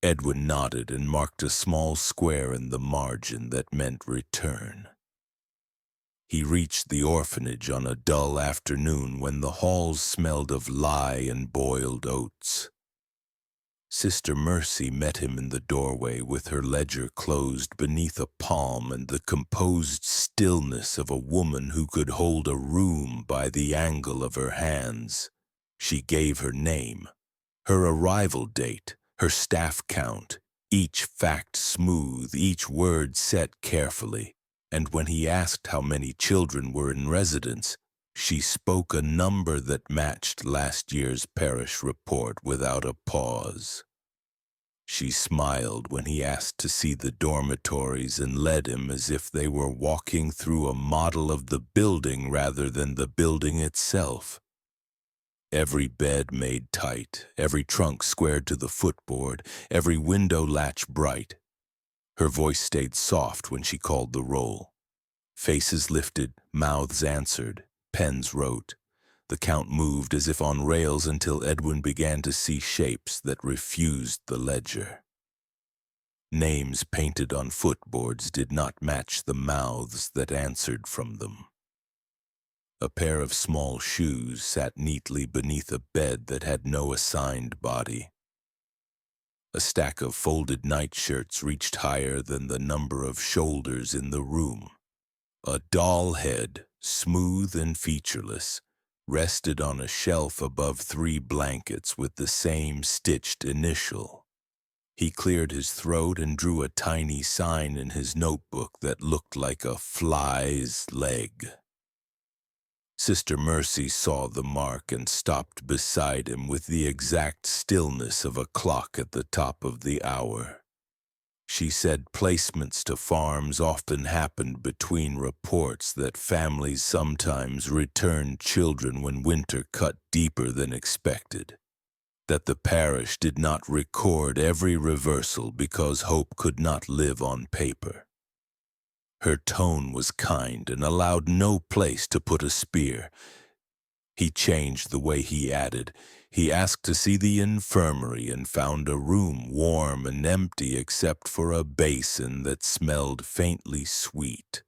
Edwin nodded and marked a small square in the margin that meant return. He reached the orphanage on a dull afternoon when the halls smelled of lye and boiled oats. Sister Mercy met him in the doorway with her ledger closed beneath a palm and the composed stillness of a woman who could hold a room by the angle of her hands. She gave her name, her arrival date, her staff count, each fact smooth, each word set carefully, and when he asked how many children were in residence, she spoke a number that matched last year's parish report without a pause. She smiled when he asked to see the dormitories and led him as if they were walking through a model of the building rather than the building itself. Every bed made tight, every trunk squared to the footboard, every window latch bright. Her voice stayed soft when she called the roll. Faces lifted, mouths answered, pens wrote. The count moved as if on rails until Edwin began to see shapes that refused the ledger. Names painted on footboards did not match the mouths that answered from them. A pair of small shoes sat neatly beneath a bed that had no assigned body. A stack of folded nightshirts reached higher than the number of shoulders in the room. A doll head, smooth and featureless, rested on a shelf above 3 blankets with the same stitched initial. He cleared his throat and drew a tiny sign in his notebook that looked like a fly's leg. Sister Mercy saw the mark and stopped beside him with the exact stillness of a clock at the top of the hour. She said placements to farms often happened between reports that families sometimes returned children when winter cut deeper than expected, that the parish did not record every reversal because hope could not live on paper. Her tone was kind and allowed no place to put a spear. He changed the way he added. He asked to see the infirmary and found a room warm and empty except for a basin that smelled faintly sweet,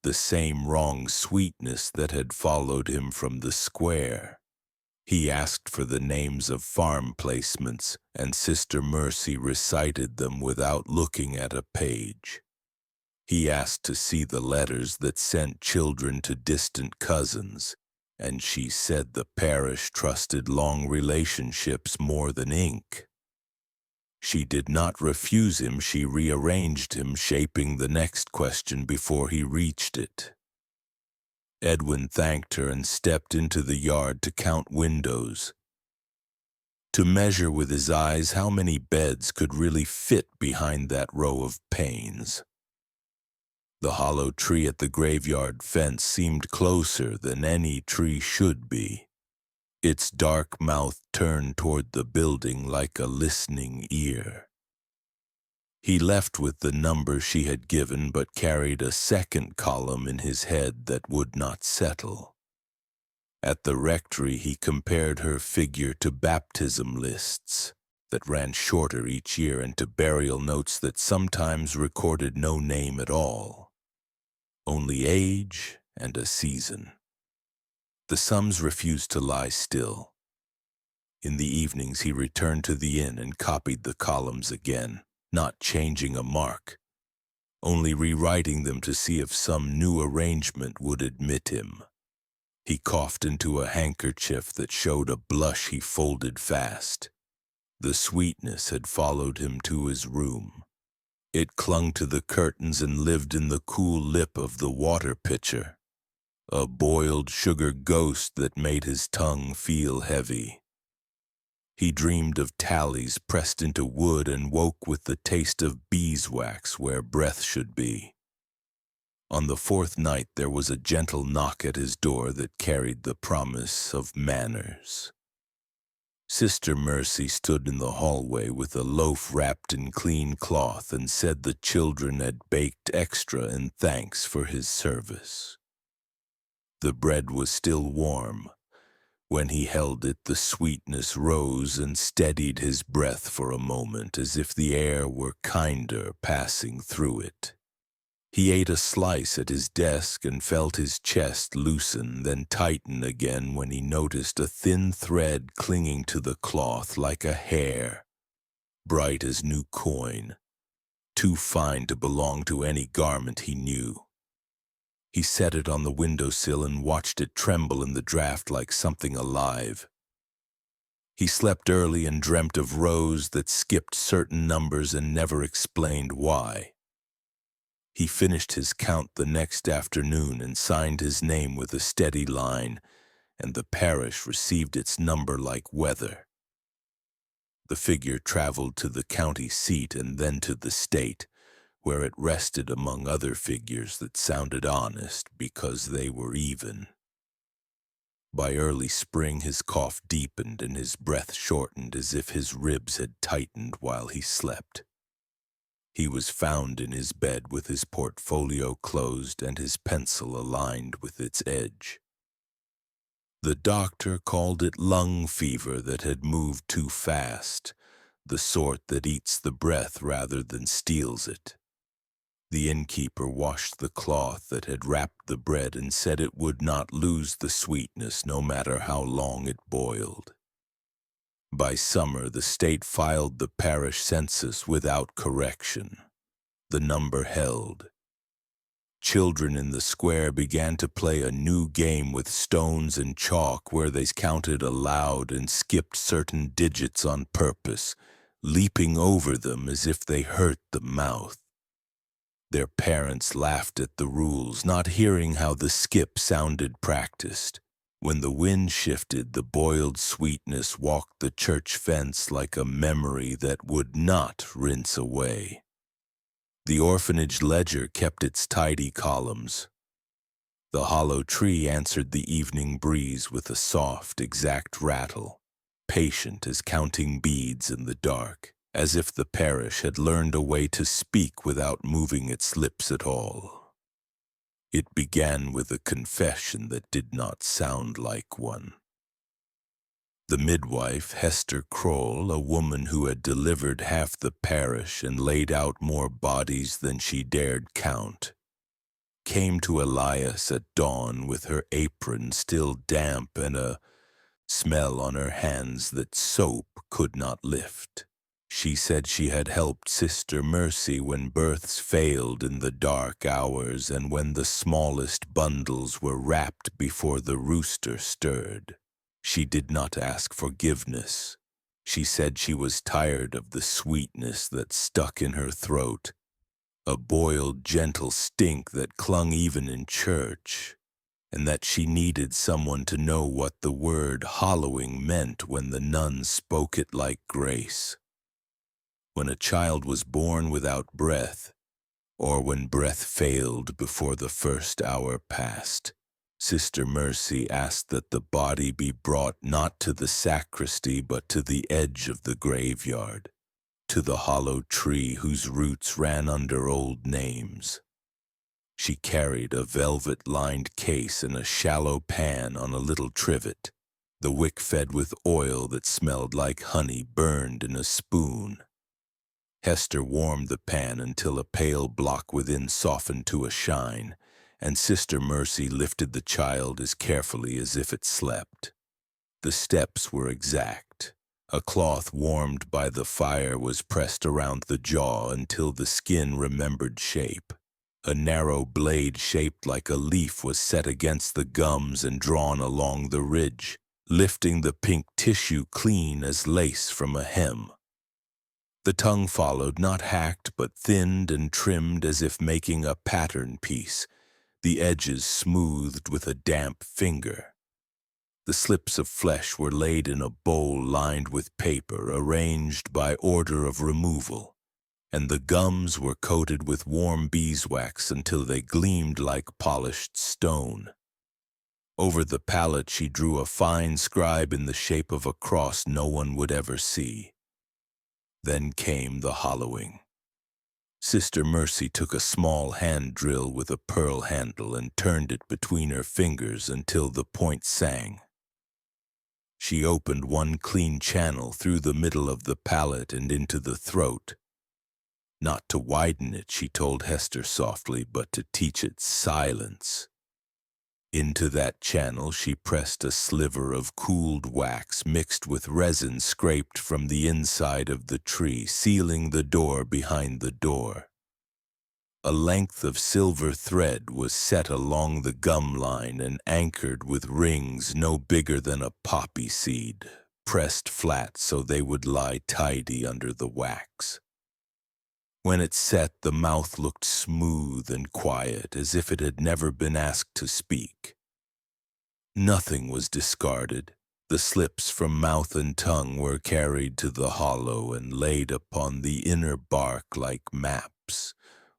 the same wrong sweetness that had followed him from the square. He asked for the names of farm placements, and Sister Mercy recited them without looking at a page. He asked to see the letters that sent children to distant cousins, and she said the parish trusted long relationships more than ink. She did not refuse him, she rearranged him, shaping the next question before he reached it. Edwin thanked her and stepped into the yard to count windows, to measure with his eyes how many beds could really fit behind that row of panes. The hollow tree at the graveyard fence seemed closer than any tree should be, its dark mouth turned toward the building like a listening ear. He left with the number she had given but carried a second column in his head that would not settle. At the rectory he compared her figure to baptism lists that ran shorter each year and to burial notes that sometimes recorded no name at all, only age and a season. The sums refused to lie still. In the evenings he returned to the inn and copied the columns again, not changing a mark, only rewriting them to see if some new arrangement would admit him. He coughed into a handkerchief that showed a blush he folded fast. The sweetness had followed him to his room. It clung to the curtains and lived in the cool lip of the water pitcher, a boiled sugar ghost that made his tongue feel heavy. He dreamed of tallies pressed into wood and woke with the taste of beeswax where breath should be. On the 4th night there was a gentle knock at his door that carried the promise of manners. Sister Mercy stood in the hallway with a loaf wrapped in clean cloth and said the children had baked extra in thanks for his service. The bread was still warm. When he held it, the sweetness rose and steadied his breath for a moment as if the air were kinder passing through it. He ate a slice at his desk and felt his chest loosen, then tighten again when he noticed a thin thread clinging to the cloth like a hair, bright as new coin, too fine to belong to any garment he knew. He set it on the windowsill and watched it tremble in the draught like something alive. He slept early and dreamt of rows that skipped certain numbers and never explained why. He finished his count the next afternoon and signed his name with a steady line, and the parish received its number like weather. The figure traveled to the county seat and then to the state, where it rested among other figures that sounded honest because they were even. By early spring his cough deepened and his breath shortened as if his ribs had tightened while he slept. He was found in his bed with his portfolio closed and his pencil aligned with its edge. The doctor called it lung fever that had moved too fast, the sort that eats the breath rather than steals it. The innkeeper washed the cloth that had wrapped the bread and said it would not lose the sweetness no matter how long it boiled. By summer, the state filed the parish census without correction. The number held. Children in the square began to play a new game with stones and chalk where they counted aloud and skipped certain digits on purpose, leaping over them as if they hurt the mouth. Their parents laughed at the rules, not hearing how the skip sounded practiced. When the wind shifted, the boiled sweetness walked the church fence like a memory that would not rinse away. The orphanage ledger kept its tidy columns. The hollow tree answered the evening breeze with a soft, exact rattle, patient as counting beads in the dark, as if the parish had learned a way to speak without moving its lips at all. It began with a confession that did not sound like one. The midwife, Hester Kroll, a woman who had delivered half the parish and laid out more bodies than she dared count, came to Elias at dawn with her apron still damp and a smell on her hands that soap could not lift. She said she had helped Sister Mercy when births failed in the dark hours and when the smallest bundles were wrapped before the rooster stirred. She did not ask forgiveness. She said she was tired of the sweetness that stuck in her throat, a boiled, gentle stink that clung even in church, and that she needed someone to know what the word hollowing meant when the nuns spoke it like grace. When a child was born without breath, or when breath failed before the first hour passed, Sister Mercy asked that the body be brought not to the sacristy but to the edge of the graveyard, to the hollow tree whose roots ran under old names. She carried a velvet-lined case and a shallow pan on a little trivet, the wick fed with oil that smelled like honey burned in a spoon. Hester warmed the pan until a pale block within softened to a shine, and Sister Mercy lifted the child as carefully as if it slept. The steps were exact. A cloth warmed by the fire was pressed around the jaw until the skin remembered shape. A narrow blade shaped like a leaf was set against the gums and drawn along the ridge, lifting the pink tissue clean as lace from a hem. The tongue followed, not hacked but thinned and trimmed as if making a pattern piece, the edges smoothed with a damp finger. The slips of flesh were laid in a bowl lined with paper, arranged by order of removal, and the gums were coated with warm beeswax until they gleamed like polished stone. Over the palate she drew a fine scribe in the shape of a cross no one would ever see. Then came the hollowing. Sister Mercy took a small hand drill with a pearl handle and turned it between her fingers until the point sang. She opened one clean channel through the middle of the palate and into the throat. Not to widen it, she told Hester softly, but to teach it silence. Into that channel she pressed a sliver of cooled wax mixed with resin scraped from the inside of the tree, sealing the door behind the door. A length of silver thread was set along the gum line and anchored with rings no bigger than a poppy seed, pressed flat so they would lie tidy under the wax. When it set, the mouth looked smooth and quiet, as if it had never been asked to speak. Nothing was discarded. The slips from mouth and tongue were carried to the hollow and laid upon the inner bark like maps.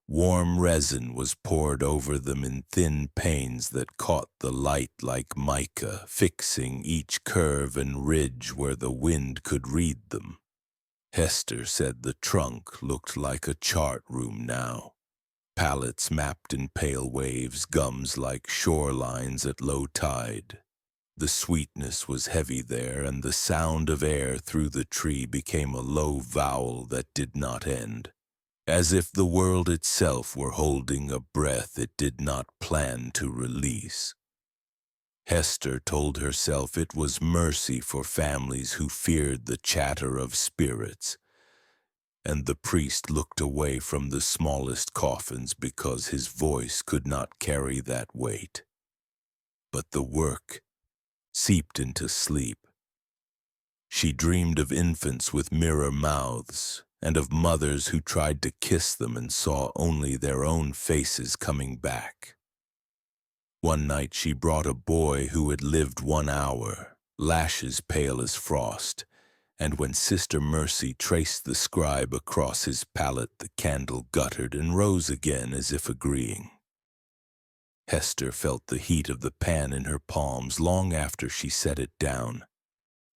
Warm resin was poured over them in thin panes that caught the light like mica, fixing each curve and ridge where the wind could read them. Hester said the trunk looked like a chart room now. Palettes mapped in pale waves, gums like shorelines at low tide. The sweetness was heavy there, and the sound of air through the tree became a low vowel that did not end, as if the world itself were holding a breath it did not plan to release. Hester told herself it was mercy for families who feared the chatter of spirits, and the priest looked away from the smallest coffins because his voice could not carry that weight. But the work seeped into sleep. She dreamed of infants with mirror mouths, and of mothers who tried to kiss them and saw only their own faces coming back. One night she brought a boy who had lived 1 hour, lashes pale as frost, and when Sister Mercy traced the scribe across his palate, the candle guttered and rose again as if agreeing. Hester felt the heat of the pan in her palms long after she set it down,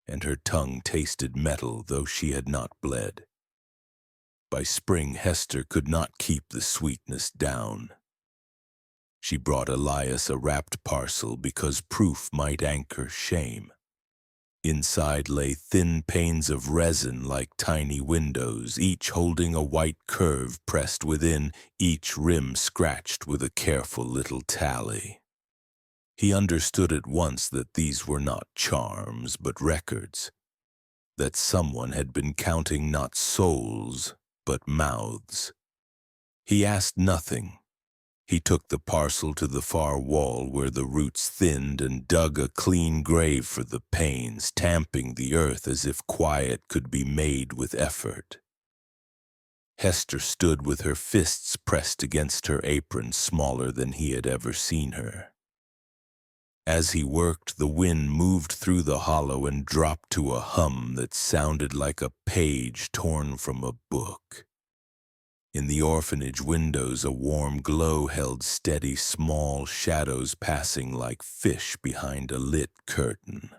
and her tongue tasted metal though she had not bled. By spring, Hester could not keep the sweetness down. She brought Elias a wrapped parcel because proof might anchor shame. Inside lay thin panes of resin like tiny windows, each holding a white curve pressed within, each rim scratched with a careful little tally. He understood at once that these were not charms, but records, that someone had been counting not souls, but mouths. He asked nothing. He took the parcel to the far wall where the roots thinned and dug a clean grave for the panes, tamping the earth as if quiet could be made with effort. Hester stood with her fists pressed against her apron, smaller than he had ever seen her. As he worked, the wind moved through the hollow and dropped to a hum that sounded like a page torn from a book. In the orphanage windows, a warm glow held steady small shadows passing like fish behind a lit curtain.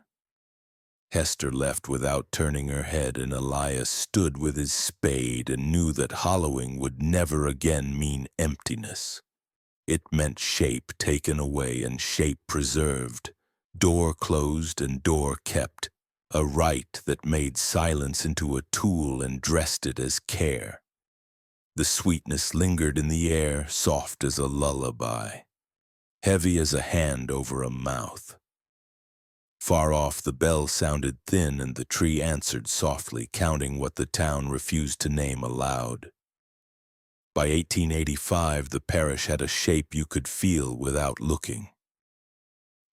Hester left without turning her head, and Elias stood with his spade and knew that hollowing would never again mean emptiness. It meant shape taken away and shape preserved, door closed and door kept, a rite that made silence into a tool and dressed it as care. The sweetness lingered in the air, soft as a lullaby, heavy as a hand over a mouth. Far off the bell sounded thin and the tree answered softly, counting what the town refused to name aloud. By 1885, the parish had a shape you could feel without looking.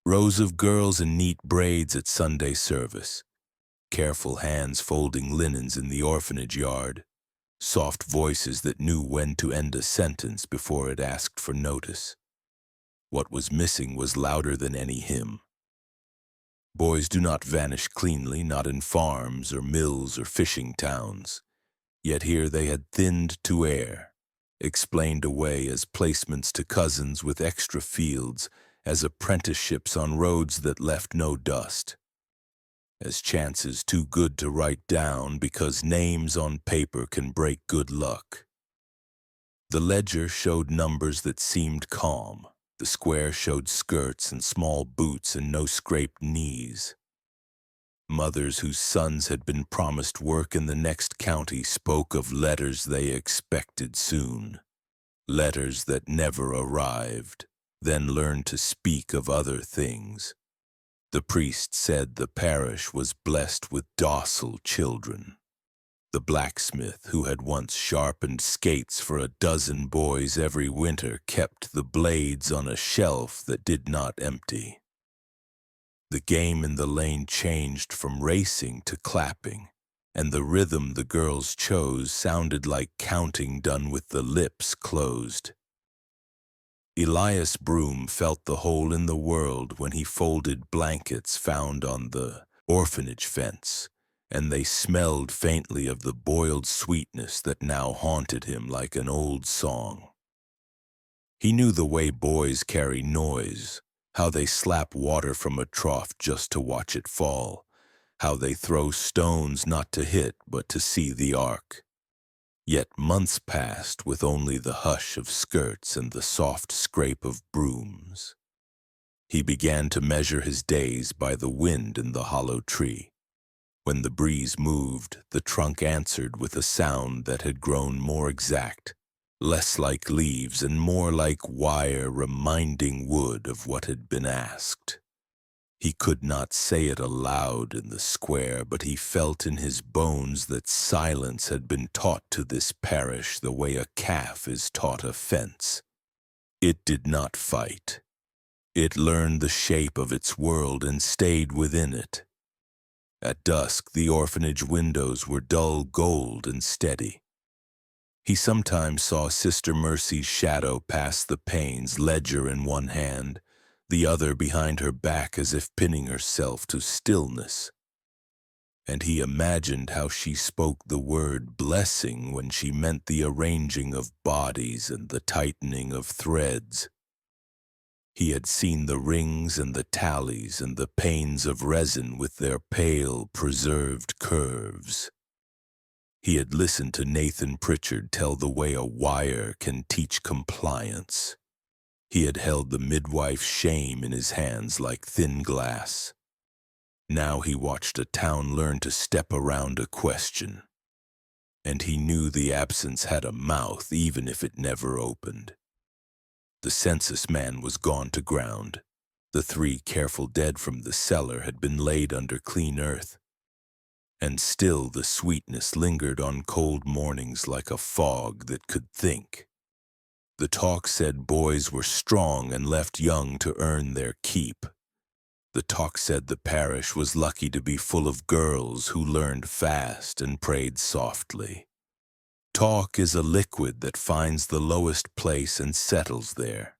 Rows of girls in neat braids at Sunday service, careful hands folding linens in the orphanage yard, soft voices that knew when to end a sentence before it asked for notice. What was missing was louder than any hymn. Boys do not vanish cleanly, not in farms or mills or fishing towns. Yet here they had thinned to air, explained away as placements to cousins with extra fields, as apprenticeships on roads that left no dust, as chances too good to write down because names on paper can break good luck. The ledger showed numbers that seemed calm. The square showed skirts and small boots and no scraped knees. Mothers whose sons had been promised work in the next county spoke of letters they expected soon, letters that never arrived, then learned to speak of other things. The priest said the parish was blessed with docile children. The blacksmith, who had once sharpened skates for a dozen boys every winter, kept the blades on a shelf that did not empty. The game in the lane changed from racing to clapping, and the rhythm the girls chose sounded like counting done with the lips closed. Elias Broom felt the hole in the world when he folded blankets found on the orphanage fence, and they smelled faintly of the boiled sweetness that now haunted him like an old song. He knew the way boys carry noise, how they slap water from a trough just to watch it fall, how they throw stones not to hit but to see the arc. Yet months passed with only the hush of skirts and the soft scrape of brooms. He began to measure his days by the wind in the hollow tree. When the breeze moved, the trunk answered with a sound that had grown more exact, less like leaves and more like wire reminding wood of what had been asked. He could not say it aloud in the square, but he felt in his bones that silence had been taught to this parish the way a calf is taught a fence. It did not fight. It learned the shape of its world and stayed within it. At dusk, the orphanage windows were dull gold and steady. He sometimes saw Sister Mercy's shadow pass the panes, ledger in one hand, the other behind her back as if pinning herself to stillness. And he imagined how she spoke the word blessing when she meant the arranging of bodies and the tightening of threads. He had seen the rings and the tallies and the panes of resin with their pale, preserved curves. He had listened to Nathan Pritchard tell the way a wire can teach compliance. He had held the midwife's shame in his hands like thin glass. Now he watched a town learn to step around a question. And he knew the absence had a mouth even if it never opened. The census man was gone to ground. The 3 careful dead from the cellar had been laid under clean earth. And still the sweetness lingered on cold mornings like a fog that could think. The talk said boys were strong and left young to earn their keep. The talk said the parish was lucky to be full of girls who learned fast and prayed softly. Talk is a liquid that finds the lowest place and settles there.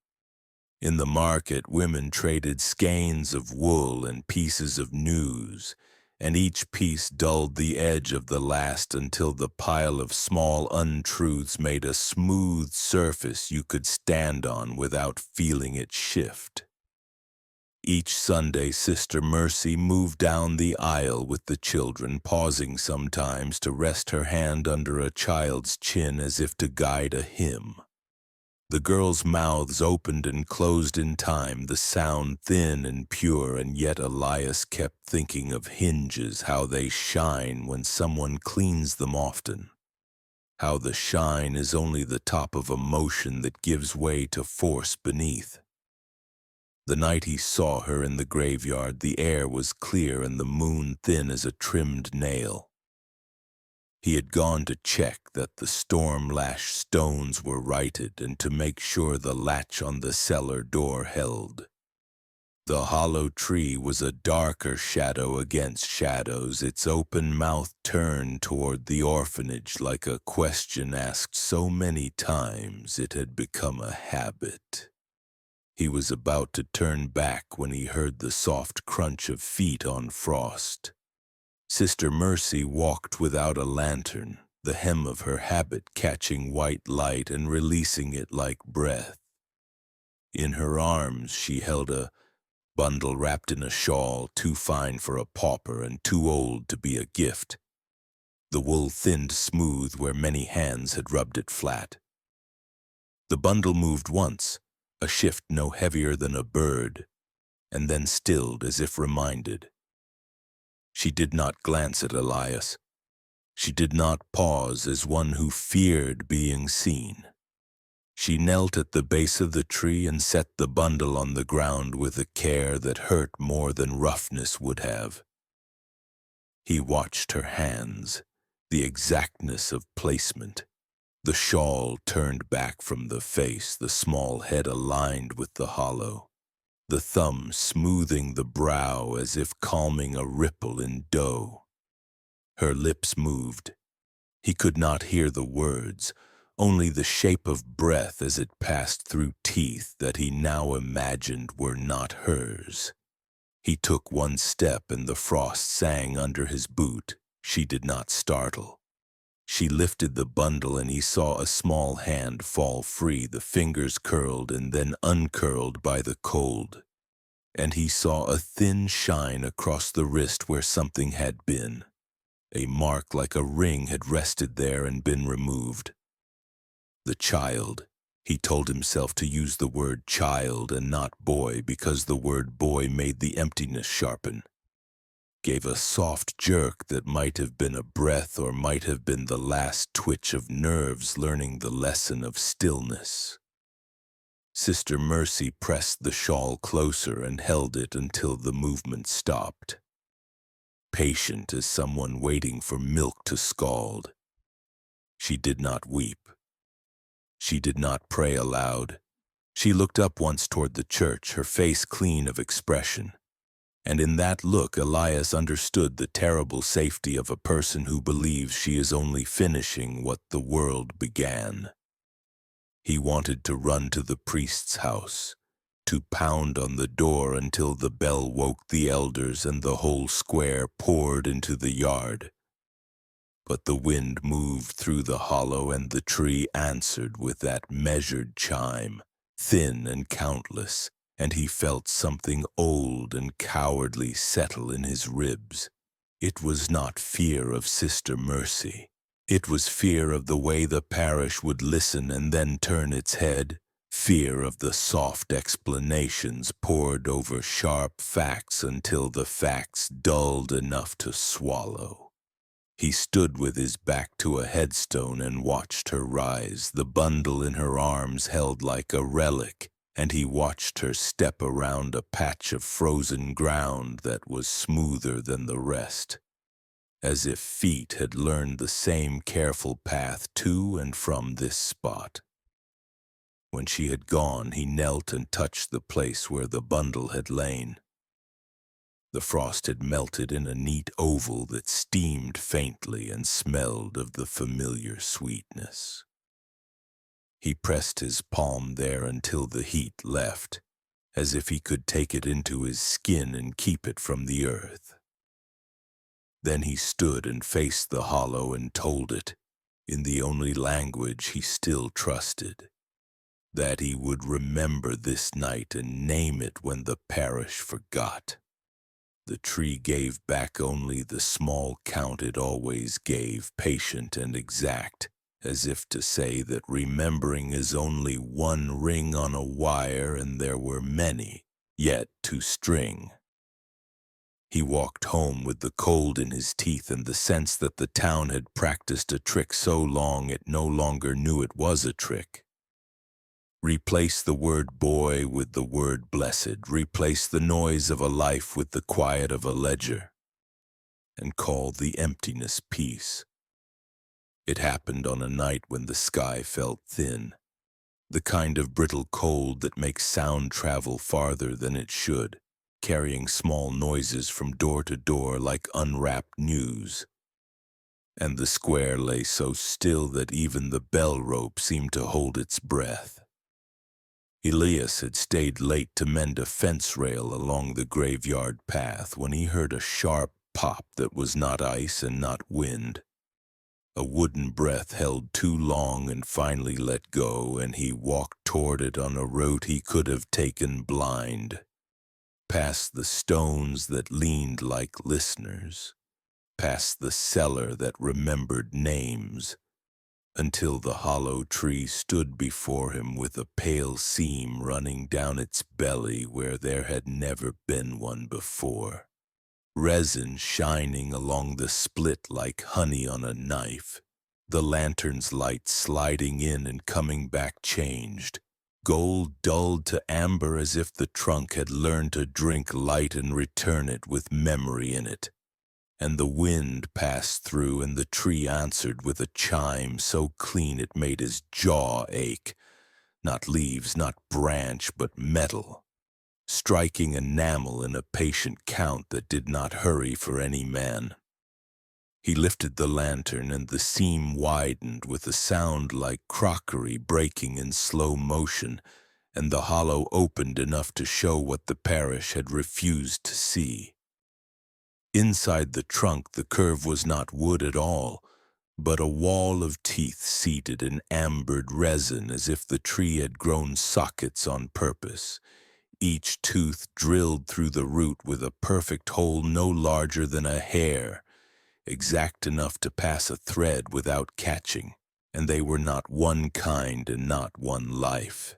In the market, women traded skeins of wool and pieces of news, and each piece dulled the edge of the last until the pile of small untruths made a smooth surface you could stand on without feeling it shift. Each Sunday, Sister Mercy moved down the aisle with the children, pausing sometimes to rest her hand under a child's chin as if to guide a hymn. The girls' mouths opened and closed in time, the sound thin and pure, and yet Elias kept thinking of hinges, how they shine when someone cleans them often. How the shine is only the top of a motion that gives way to force beneath. The night he saw her in the graveyard, the air was clear and the moon thin as a trimmed nail. He had gone to check that the storm-lashed stones were righted and to make sure the latch on the cellar door held. The hollow tree was a darker shadow against shadows, its open mouth turned toward the orphanage like a question asked so many times it had become a habit. He was about to turn back when he heard the soft crunch of feet on frost. Sister Mercy walked without a lantern, the hem of her habit catching white light and releasing it like breath. In her arms she held a bundle wrapped in a shawl too fine for a pauper and too old to be a gift. The wool thinned smooth where many hands had rubbed it flat. The bundle moved once, a shift no heavier than a bird, and then stilled as if reminded. She did not glance at Elias. She did not pause as one who feared being seen. She knelt at the base of the tree and set the bundle on the ground with a care that hurt more than roughness would have. He watched her hands, the exactness of placement. The shawl turned back from the face, the small head aligned with the hollow, the thumb smoothing the brow as if calming a ripple in dough. Her lips moved. He could not hear the words, only the shape of breath as it passed through teeth that he now imagined were not hers. He took one step and the frost sang under his boot. She did not startle. She lifted the bundle and he saw a small hand fall free, the fingers curled and then uncurled by the cold. And he saw a thin shine across the wrist where something had been. A mark like a ring had rested there and been removed. The child, he told himself to use the word child and not boy because the word boy made the emptiness sharpen, gave a soft jerk that might have been a breath or might have been the last twitch of nerves learning the lesson of stillness. Sister Mercy pressed the shawl closer and held it until the movement stopped. Patient as someone waiting for milk to scald. She did not weep. She did not pray aloud. She looked up once toward the church, her face clean of expression. And in that look, Elias understood the terrible safety of a person who believes she is only finishing what the world began. He wanted to run to the priest's house, to pound on the door until the bell woke the elders and the whole square poured into the yard. But the wind moved through the hollow and the tree answered with that measured chime, thin and countless, and he felt something old and cowardly settle in his ribs. It was not fear of Sister Mercy. It was fear of the way the parish would listen and then turn its head, fear of the soft explanations poured over sharp facts until the facts dulled enough to swallow. He stood with his back to a headstone and watched her rise, the bundle in her arms held like a relic, and he watched her step around a patch of frozen ground that was smoother than the rest, as if feet had learned the same careful path to and from this spot. When she had gone, he knelt and touched the place where the bundle had lain. The frost had melted in a neat oval that steamed faintly and smelled of the familiar sweetness. He pressed his palm there until the heat left, as if he could take it into his skin and keep it from the earth. Then he stood and faced the hollow and told it, in the only language he still trusted, that he would remember this night and name it when the parish forgot. The tree gave back only the small count it always gave, patient and exact, as if to say that remembering is only one ring on a wire and there were many yet to string. He walked home with the cold in his teeth and the sense that the town had practiced a trick so long it no longer knew it was a trick. Replace the word boy with the word blessed, replace the noise of a life with the quiet of a ledger, and call the emptiness peace. It happened on a night when the sky felt thin, the kind of brittle cold that makes sound travel farther than it should, carrying small noises from door to door like unwrapped news. And the square lay so still that even the bell rope seemed to hold its breath. Elias had stayed late to mend a fence rail along the graveyard path when he heard a sharp pop that was not ice and not wind. A wooden breath held too long and finally let go, and he walked toward it on a route he could have taken blind, past the stones that leaned like listeners, past the cellar that remembered names, until the hollow tree stood before him with a pale seam running down its belly where there had never been one before, resin shining along the split like honey on a knife, the lantern's light sliding in and coming back changed, gold dulled to amber as if the trunk had learned to drink light and return it with memory in it. And the wind passed through, and the tree answered with a chime so clean it made his jaw ache. Not leaves, not branch, but metal, striking enamel in a patient count that did not hurry for any man. He lifted the lantern, and the seam widened with a sound like crockery breaking in slow motion, and the hollow opened enough to show what the parish had refused to see. Inside the trunk, the curve was not wood at all, but a wall of teeth seated in ambered resin as if the tree had grown sockets on purpose, each tooth drilled through the root with a perfect hole no larger than a hair, exact enough to pass a thread without catching, and they were not one kind and not one life.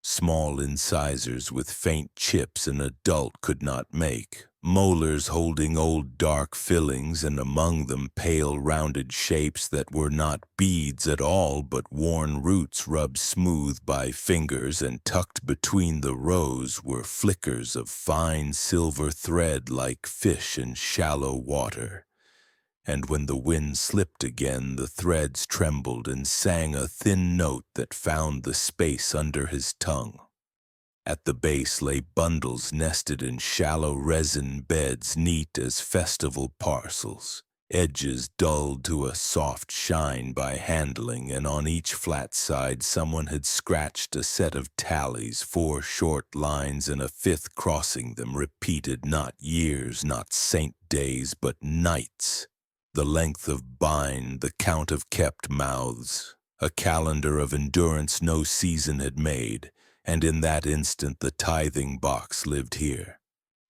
small incisors with faint chips an adult could not make, molars holding old dark fillings, and among them pale rounded shapes that were not beads at all but worn roots rubbed smooth by fingers, and tucked between the rows were flickers of fine silver thread like fish in shallow water. And when the wind slipped again, the threads trembled and sang a thin note that found the space under his tongue. At the base lay bundles nested in shallow resin beds, neat as festival parcels, edges dulled to a soft shine by handling, and on each flat side someone had scratched a set of tallies, 4 short lines and a 5th crossing them, repeated not years, not saint days, but nights, the length of bine, the count of kept mouths, a calendar of endurance no season had made. And in that instant the tithing box lived here.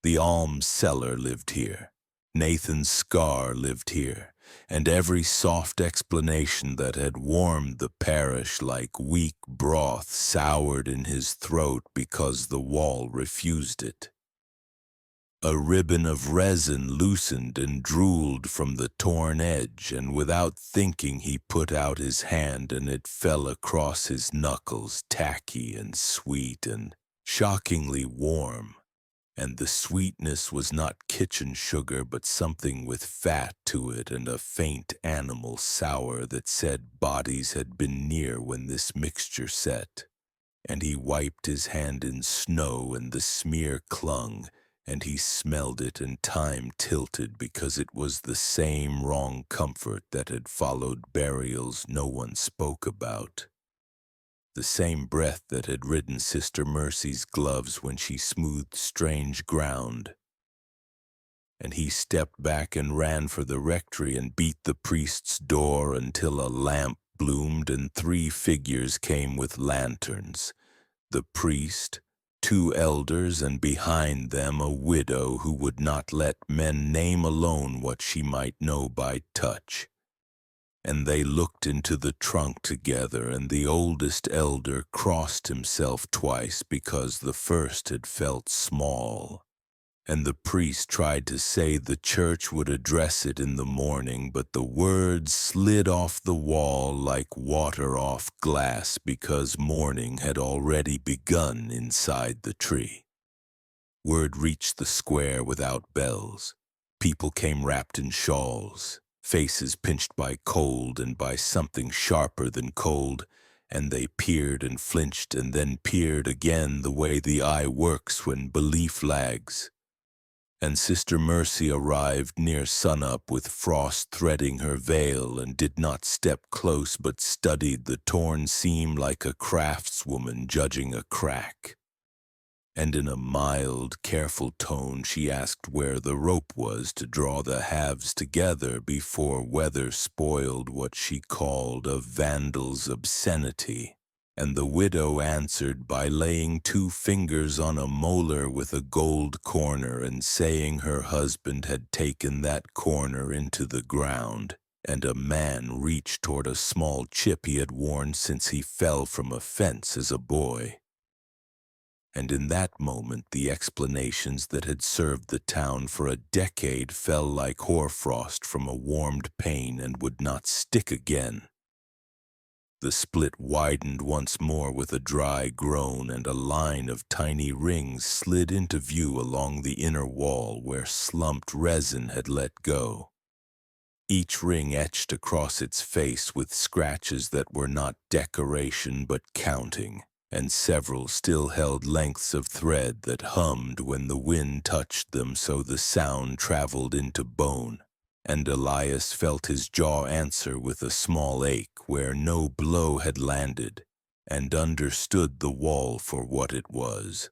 The alms seller lived here. Nathan's scar lived here. And every soft explanation that had warmed the parish like weak broth soured in his throat because the wall refused it. A ribbon of resin loosened and drooled from the torn edge, and without thinking he put out his hand, and it fell across his knuckles, tacky and sweet and shockingly warm. And the sweetness was not kitchen sugar, but something with fat to it and a faint animal sour that said bodies had been near when this mixture set. And he wiped his hand in snow, and the smear clung, and he smelled it, and time tilted because it was the same wrong comfort that had followed burials no one spoke about. The same breath that had ridden Sister Mercy's gloves when she smoothed strange ground. And he stepped back and ran for the rectory and beat the priest's door until a lamp bloomed and 3 figures came with lanterns. The priest, 2 elders, and behind them a widow who would not let men name alone what she might know by touch. And they looked into the trunk together, and the oldest elder crossed himself twice because the first had felt small. And the priest tried to say the church would address it in the morning, but the words slid off the wall like water off glass because morning had already begun inside the tree. Word reached the square without bells. People came wrapped in shawls, faces pinched by cold and by something sharper than cold, and they peered and flinched and then peered again the way the eye works when belief lags. And Sister Mercy arrived near sunup with frost threading her veil, and did not step close but studied the torn seam like a craftswoman judging a crack. And in a mild, careful tone she asked where the rope was to draw the halves together before weather spoiled what she called a vandal's obscenity. And the widow answered by laying 2 fingers on a molar with a gold corner and saying her husband had taken that corner into the ground, and a man reached toward a small chip he had worn since he fell from a fence as a boy. And in that moment the explanations that had served the town for a decade fell like hoarfrost from a warmed pane and would not stick again. The split widened once more with a dry groan, and a line of tiny rings slid into view along the inner wall where slumped resin had let go. Each ring etched across its face with scratches that were not decoration but counting, and several still held lengths of thread that hummed when the wind touched them so the sound traveled into bone. And Elias felt his jaw answer with a small ache where no blow had landed, and understood the wall for what it was.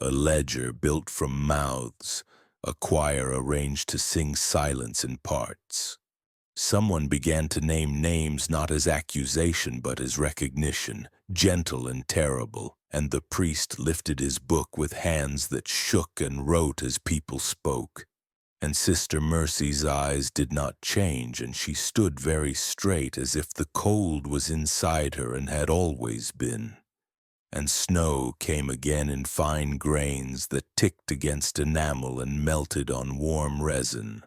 A ledger built from mouths, a choir arranged to sing silence in parts. Someone began to name names not as accusation but as recognition, gentle and terrible, and the priest lifted his book with hands that shook and wrote as people spoke. And Sister Mercy's eyes did not change, and she stood very straight as if the cold was inside her and had always been. and snow came again in fine grains that ticked against enamel and melted on warm resin,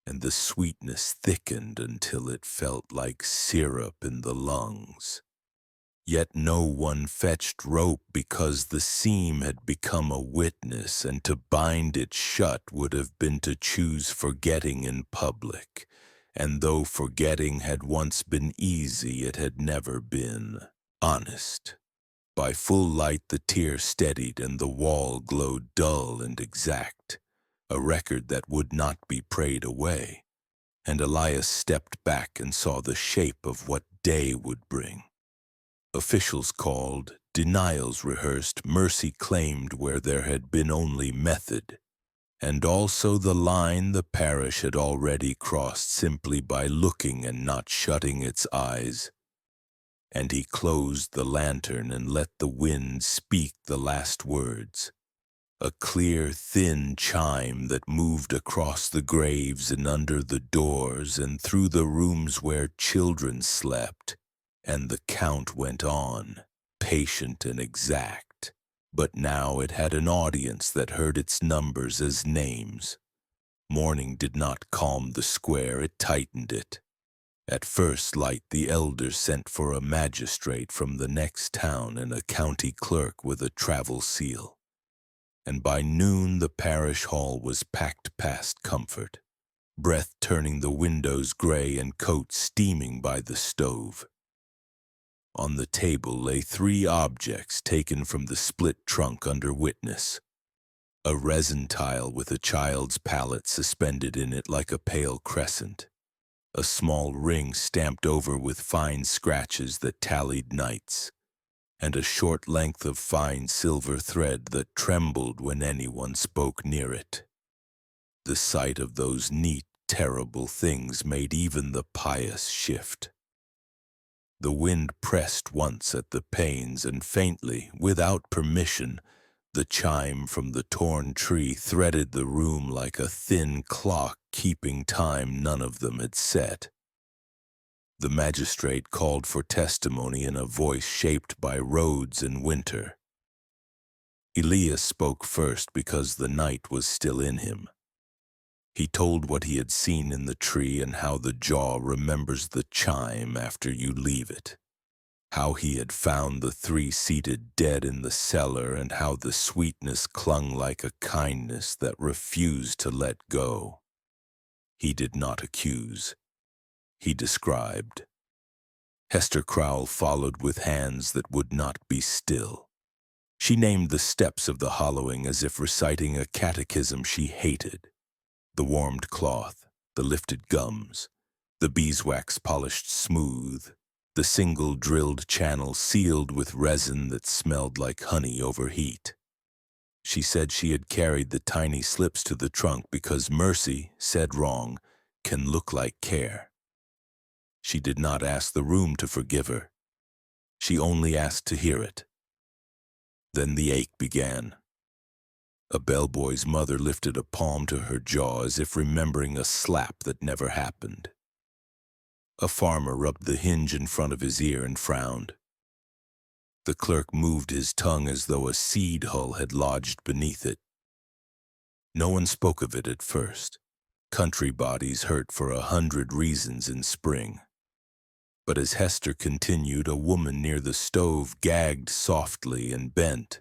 and the sweetness thickened until it felt like syrup in the lungs. Yet no one fetched rope because the seam had become a witness, and to bind it shut would have been to choose forgetting in public, and though forgetting had once been easy, it had never been honest. By full light the tear steadied and the wall glowed dull and exact, a record that would not be prayed away, and Elias stepped back and saw the shape of what day would bring. Officials called, denials rehearsed, mercy claimed where there had been only method, and also the line the parish had already crossed simply by looking and not shutting its eyes. And he closed the lantern and let the wind speak the last words, a clear, thin chime that moved across the graves and under the doors and through the rooms where children slept. And the count went on, patient and exact, but now it had an audience that heard its numbers as names. Mourning did not calm the square, it tightened it. At first light the elders sent for a magistrate from the next town and a county clerk with a travel seal. And by noon the parish hall was packed past comfort, breath turning the windows gray and coats steaming by the stove. On the table lay 3 objects taken from the split trunk under witness. A resin tile with a child's palette suspended in it like a pale crescent. A small ring stamped over with fine scratches that tallied nights, and a short length of fine silver thread that trembled when anyone spoke near it. The sight of those neat, terrible things made even the pious shift. The wind pressed once at the panes, and faintly, without permission, the chime from the torn tree threaded the room like a thin clock keeping time none of them had set. The magistrate called for testimony in a voice shaped by roads and winter. Elias spoke first because the night was still in him. He told what he had seen in the tree and how the jaw remembers the chime after you leave it. How he had found the 3 seated dead in the cellar, and how the sweetness clung like a kindness that refused to let go. He did not accuse. He described. Hester Crowell followed with hands that would not be still. She named the steps of the hollowing as if reciting a catechism she hated. The warmed cloth, the lifted gums, the beeswax polished smooth, the single drilled channel sealed with resin that smelled like honey over heat. She said she had carried the tiny slips to the trunk because mercy, said wrong, can look like care. She did not ask the room to forgive her. She only asked to hear it. Then the ache began. A bellboy's mother lifted a palm to her jaw as if remembering a slap that never happened. A farmer rubbed the hinge in front of his ear and frowned. The clerk moved his tongue as though a seed hull had lodged beneath it. No one spoke of it at first. Country bodies hurt for 100 reasons in spring. But as Hester continued, a woman near the stove gagged softly and bent,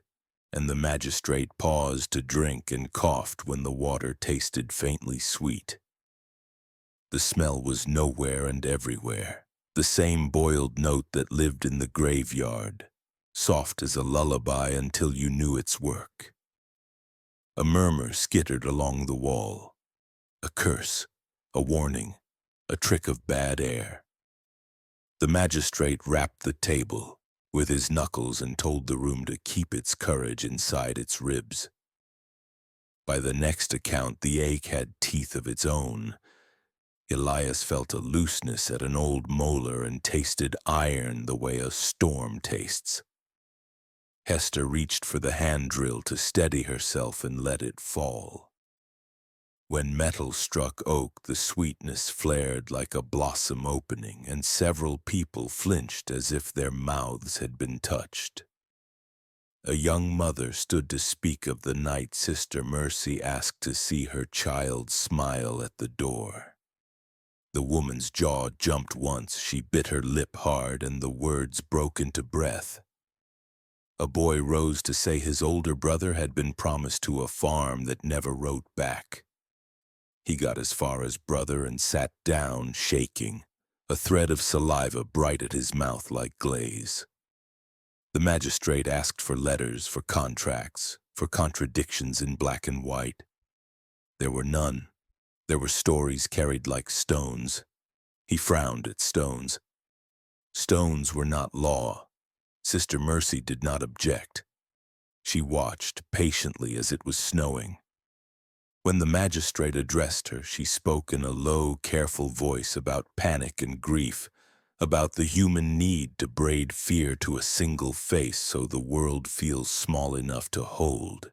and the magistrate paused to drink and coughed when the water tasted faintly sweet. The smell was nowhere and everywhere, the same boiled note that lived in the graveyard, soft as a lullaby until you knew its work. A murmur skittered along the wall, a curse, a warning, a trick of bad air. The magistrate rapped the table with his knuckles and told the room to keep its courage inside its ribs. By the next account, the ache had teeth of its own. Elias felt a looseness at an old molar and tasted iron the way a storm tastes. Hester reached for the hand drill to steady herself and let it fall. When metal struck oak, the sweetness flared like a blossom opening, and several people flinched as if their mouths had been touched. A young mother stood to speak of the night Sister Mercy asked to see her child smile at the door. The woman's jaw jumped once, she bit her lip hard, and the words broke into breath. A boy rose to say his older brother had been promised to a farm that never wrote back. He got as far as brother and sat down, shaking, a thread of saliva bright at his mouth like glaze. The magistrate asked for letters, for contracts, for contradictions in black and white. There were none. There were stories carried like stones. He frowned at stones. Stones were not law. Sister Mercy did not object. She watched patiently as it was snowing. When the magistrate addressed her, she spoke in a low, careful voice about panic and grief, about the human need to braid fear to a single face so the world feels small enough to hold.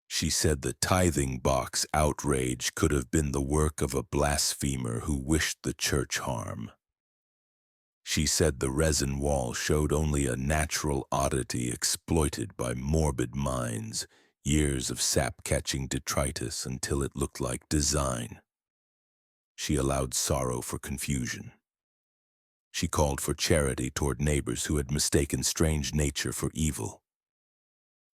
She said the tithing box outrage could have been the work of a blasphemer who wished the church harm. She said the resin wall showed only a natural oddity exploited by morbid minds, years of sap-catching detritus until it looked like design. She allowed sorrow for confusion. She called for charity toward neighbors who had mistaken strange nature for evil.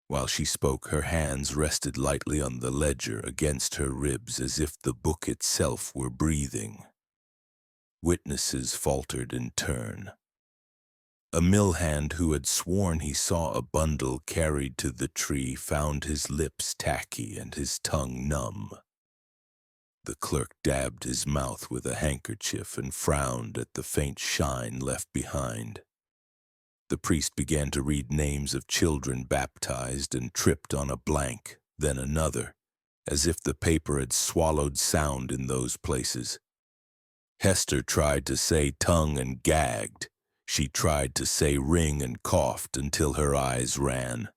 While she spoke, her hands rested lightly on the ledger against her ribs as if the book itself were breathing. Witnesses faltered in turn. A mill hand who had sworn he saw a bundle carried to the tree found his lips tacky and his tongue numb. The clerk dabbed his mouth with a handkerchief and frowned at the faint shine left behind. The priest began to read names of children baptized and tripped on a blank, then another, as if the paper had swallowed sound in those places. Hester tried to say tongue and gagged. She tried to say ring and coughed until her eyes ran.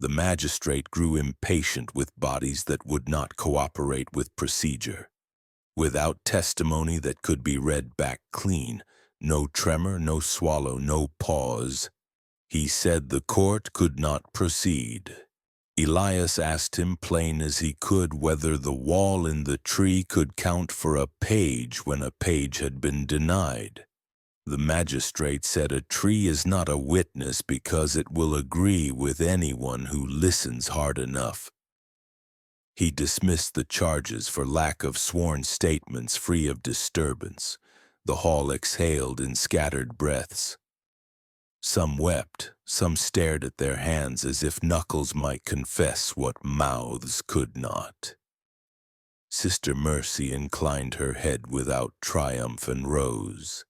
The magistrate grew impatient with bodies that would not cooperate with procedure. Without testimony that could be read back clean, no tremor, no swallow, no pause, he said the court could not proceed. Elias asked him plain as he could whether the wall in the tree could count for a page when a page had been denied. The magistrate said a tree is not a witness because it will agree with anyone who listens hard enough. He dismissed the charges for lack of sworn statements free of disturbance. The hall exhaled in scattered breaths. Some wept, some stared at their hands as if knuckles might confess what mouths could not. Sister Mercy inclined her head without triumph and rose.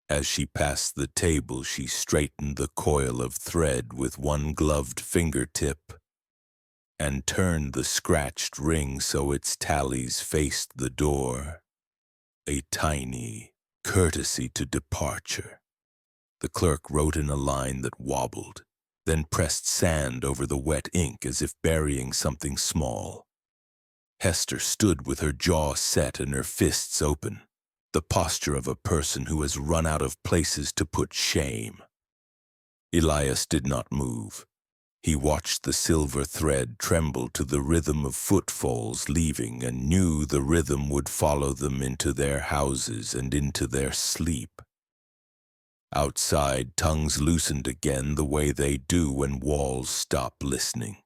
As she passed the table, she straightened the coil of thread with one gloved fingertip and turned the scratched ring so its tallies faced the door. A tiny courtesy to departure. The clerk wrote in a line that wobbled, then pressed sand over the wet ink as if burying something small. Hester stood with her jaw set and her fists open, the posture of a person who has run out of places to put shame. Elias did not move. He watched the silver thread tremble to the rhythm of footfalls leaving and knew the rhythm would follow them into their houses and into their sleep. Outside, tongues loosened again the way they do when walls stop listening.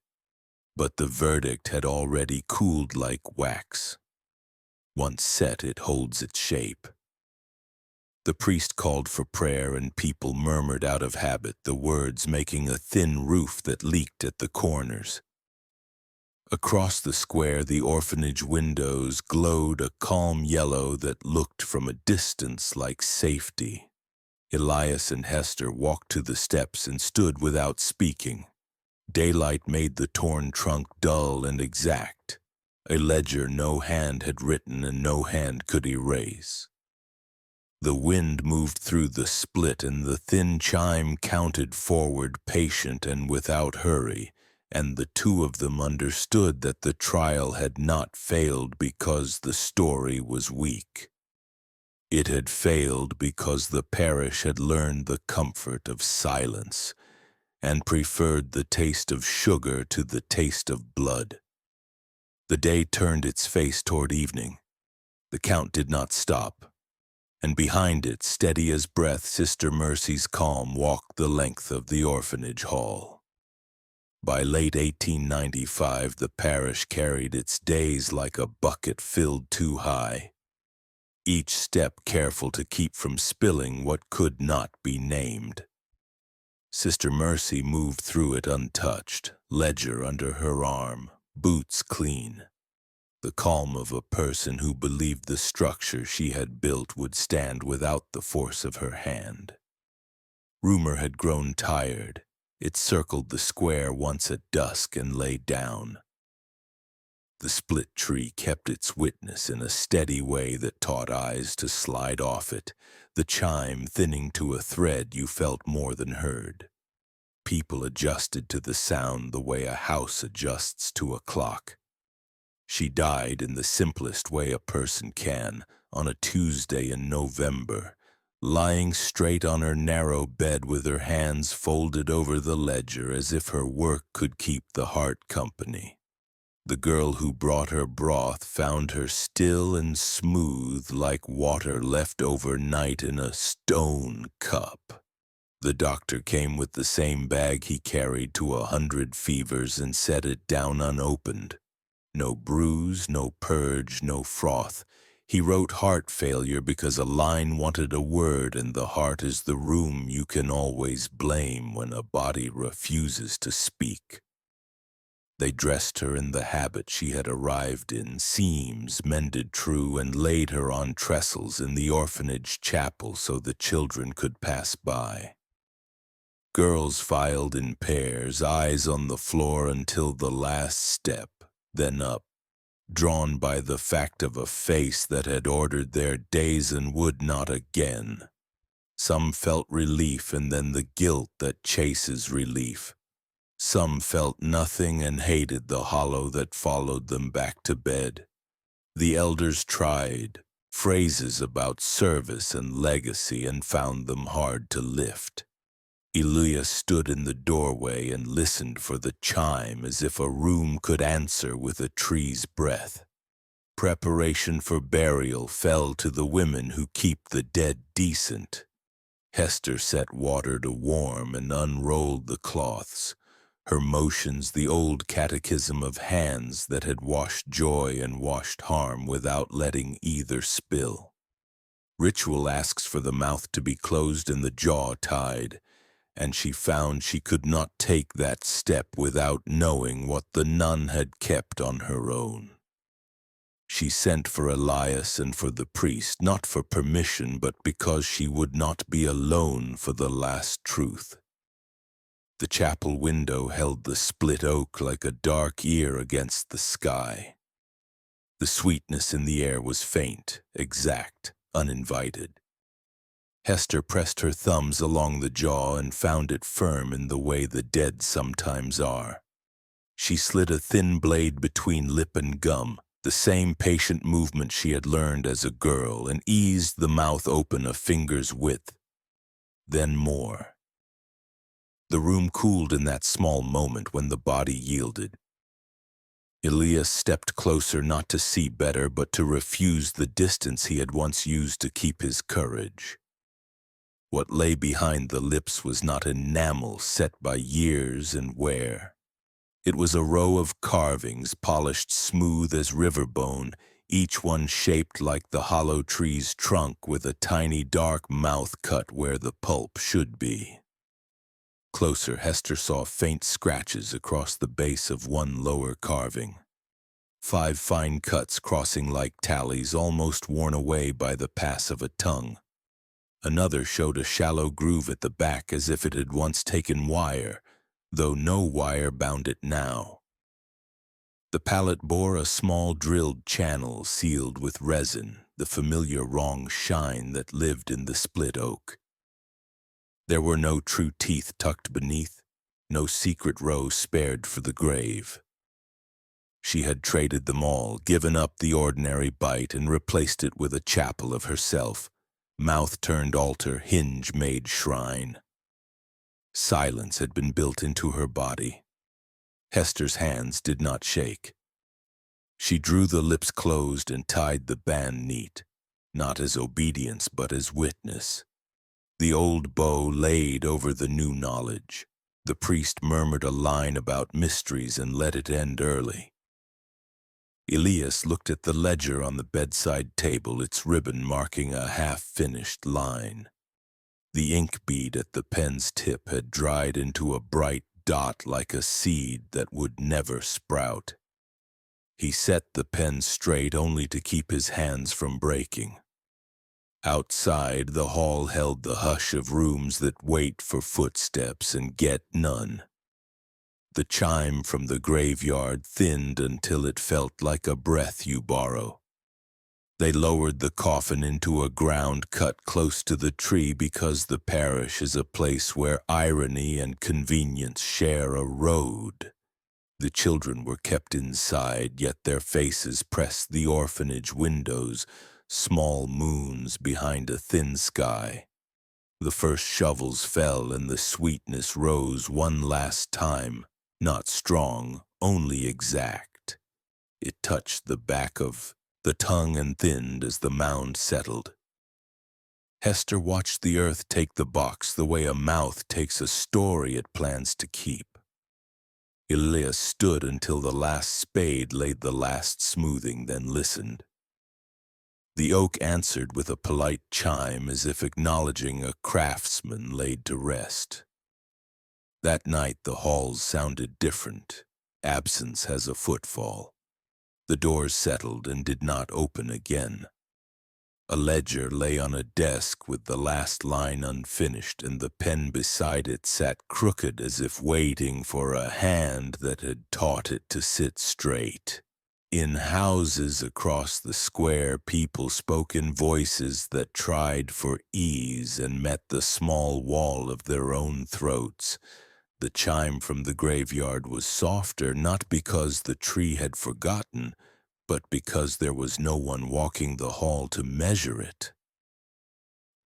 But the verdict had already cooled like wax. Once set, it holds its shape. The priest called for prayer and people murmured out of habit, the words making a thin roof that leaked at the corners. Across the square, the orphanage windows glowed a calm yellow that looked from a distance like safety. Elias and Hester walked to the steps and stood without speaking. Daylight made the torn trunk dull and exact, a ledger no hand had written and no hand could erase. The wind moved through the split and the thin chime counted forward patient and without hurry, and the two of them understood that the trial had not failed because the story was weak. It had failed because the parish had learned the comfort of silence, and preferred the taste of sugar to the taste of blood. The day turned its face toward evening. The count did not stop, and behind it, steady as breath, Sister Mercy's calm walked the length of the orphanage hall. By late 1895, the parish carried its days like a bucket filled too high, each step careful to keep from spilling what could not be named. Sister Mercy moved through it untouched, ledger under her arm, boots clean, the calm of a person who believed the structure she had built would stand without the force of her hand. Rumor had grown tired. It circled the square once at dusk and lay down. The split tree kept its witness in a steady way that taught eyes to slide off it, the chime thinning to a thread you felt more than heard. People adjusted to the sound the way a house adjusts to a clock. She died in the simplest way a person can, on a Tuesday in November, lying straight on her narrow bed with her hands folded over the ledger as if her work could keep the heart company. The girl who brought her broth found her still and smooth like water left overnight in a stone cup. The doctor came with the same bag he carried to 100 fevers and set it down unopened. No bruise, no purge, no froth. He wrote heart failure because a line wanted a word, and the heart is the room you can always blame when a body refuses to speak. They dressed her in the habit she had arrived in, seams mended true, and laid her on trestles in the orphanage chapel so the children could pass by. Girls filed in pairs, eyes on the floor until the last step, then up, drawn by the fact of a face that had ordered their days and would not again. Some felt relief and then the guilt that chases relief. Some felt nothing and hated the hollow that followed them back to bed. The elders tried phrases about service and legacy and found them hard to lift. Elia stood in the doorway and listened for the chime as if a room could answer with a tree's breath. Preparation for burial fell to the women who keep the dead decent. Hester set water to warm and unrolled the cloths, her motions the old catechism of hands that had washed joy and washed harm without letting either spill. Ritual asks for the mouth to be closed and the jaw tied, and she found she could not take that step without knowing what the nun had kept on her own. She sent for Elias and for the priest, not for permission, but because she would not be alone for the last truth. The chapel window held the split oak like a dark ear against the sky. The sweetness in the air was faint, exact, uninvited. Hester pressed her thumbs along the jaw and found it firm in the way the dead sometimes are. She slid a thin blade between lip and gum, the same patient movement she had learned as a girl, and eased the mouth open a finger's width. Then more. The room cooled in that small moment when the body yielded. Elias stepped closer not to see better, but to refuse the distance he had once used to keep his courage. What lay behind the lips was not enamel set by years and wear. It was a row of carvings polished smooth as river bone, each one shaped like the hollow tree's trunk with a tiny dark mouth cut where the pulp should be. Closer, Hester saw faint scratches across the base of one lower carving. 5 fine cuts crossing like tallies, almost worn away by the pass of a tongue. Another showed a shallow groove at the back as if it had once taken wire, though no wire bound it now. The palette bore a small drilled channel sealed with resin, the familiar wrong shine that lived in the split oak. There were no true teeth tucked beneath, no secret row spared for the grave. She had traded them all, given up the ordinary bite, and replaced it with a chapel of herself, mouth turned altar, hinge made shrine. Silence had been built into her body. Hester's hands did not shake. She drew the lips closed and tied the band neat, not as obedience but as witness. The old bow laid over the new knowledge. The priest murmured a line about mysteries and let it end early. Elias looked at the ledger on the bedside table, its ribbon marking a half-finished line. The ink bead at the pen's tip had dried into a bright dot like a seed that would never sprout. He set the pen straight only to keep his hands from breaking. Outside, the hall held the hush of rooms that wait for footsteps and get none. The chime from the graveyard thinned until it felt like a breath you borrow. They lowered the coffin into a ground cut close to the tree because the parish is a place where irony and convenience share a road. The children were kept inside, yet their faces pressed the orphanage windows, small moons behind a thin sky. The first shovels fell and the sweetness rose one last time, not strong, only exact. It touched the back of the tongue and thinned as the mound settled. Hester watched the earth take the box the way a mouth takes a story it plans to keep. Elias stood until the last spade laid the last smoothing, then listened. The oak answered with a polite chime as if acknowledging a craftsman laid to rest. That night the halls sounded different. Absence has a footfall. The doors settled and did not open again. A ledger lay on a desk with the last line unfinished, and the pen beside it sat crooked as if waiting for a hand that had taught it to sit straight. In houses across the square, people spoke in voices that tried for ease and met the small wall of their own throats. The chime from the graveyard was softer, not because the tree had forgotten, but because there was no one walking the hall to measure it.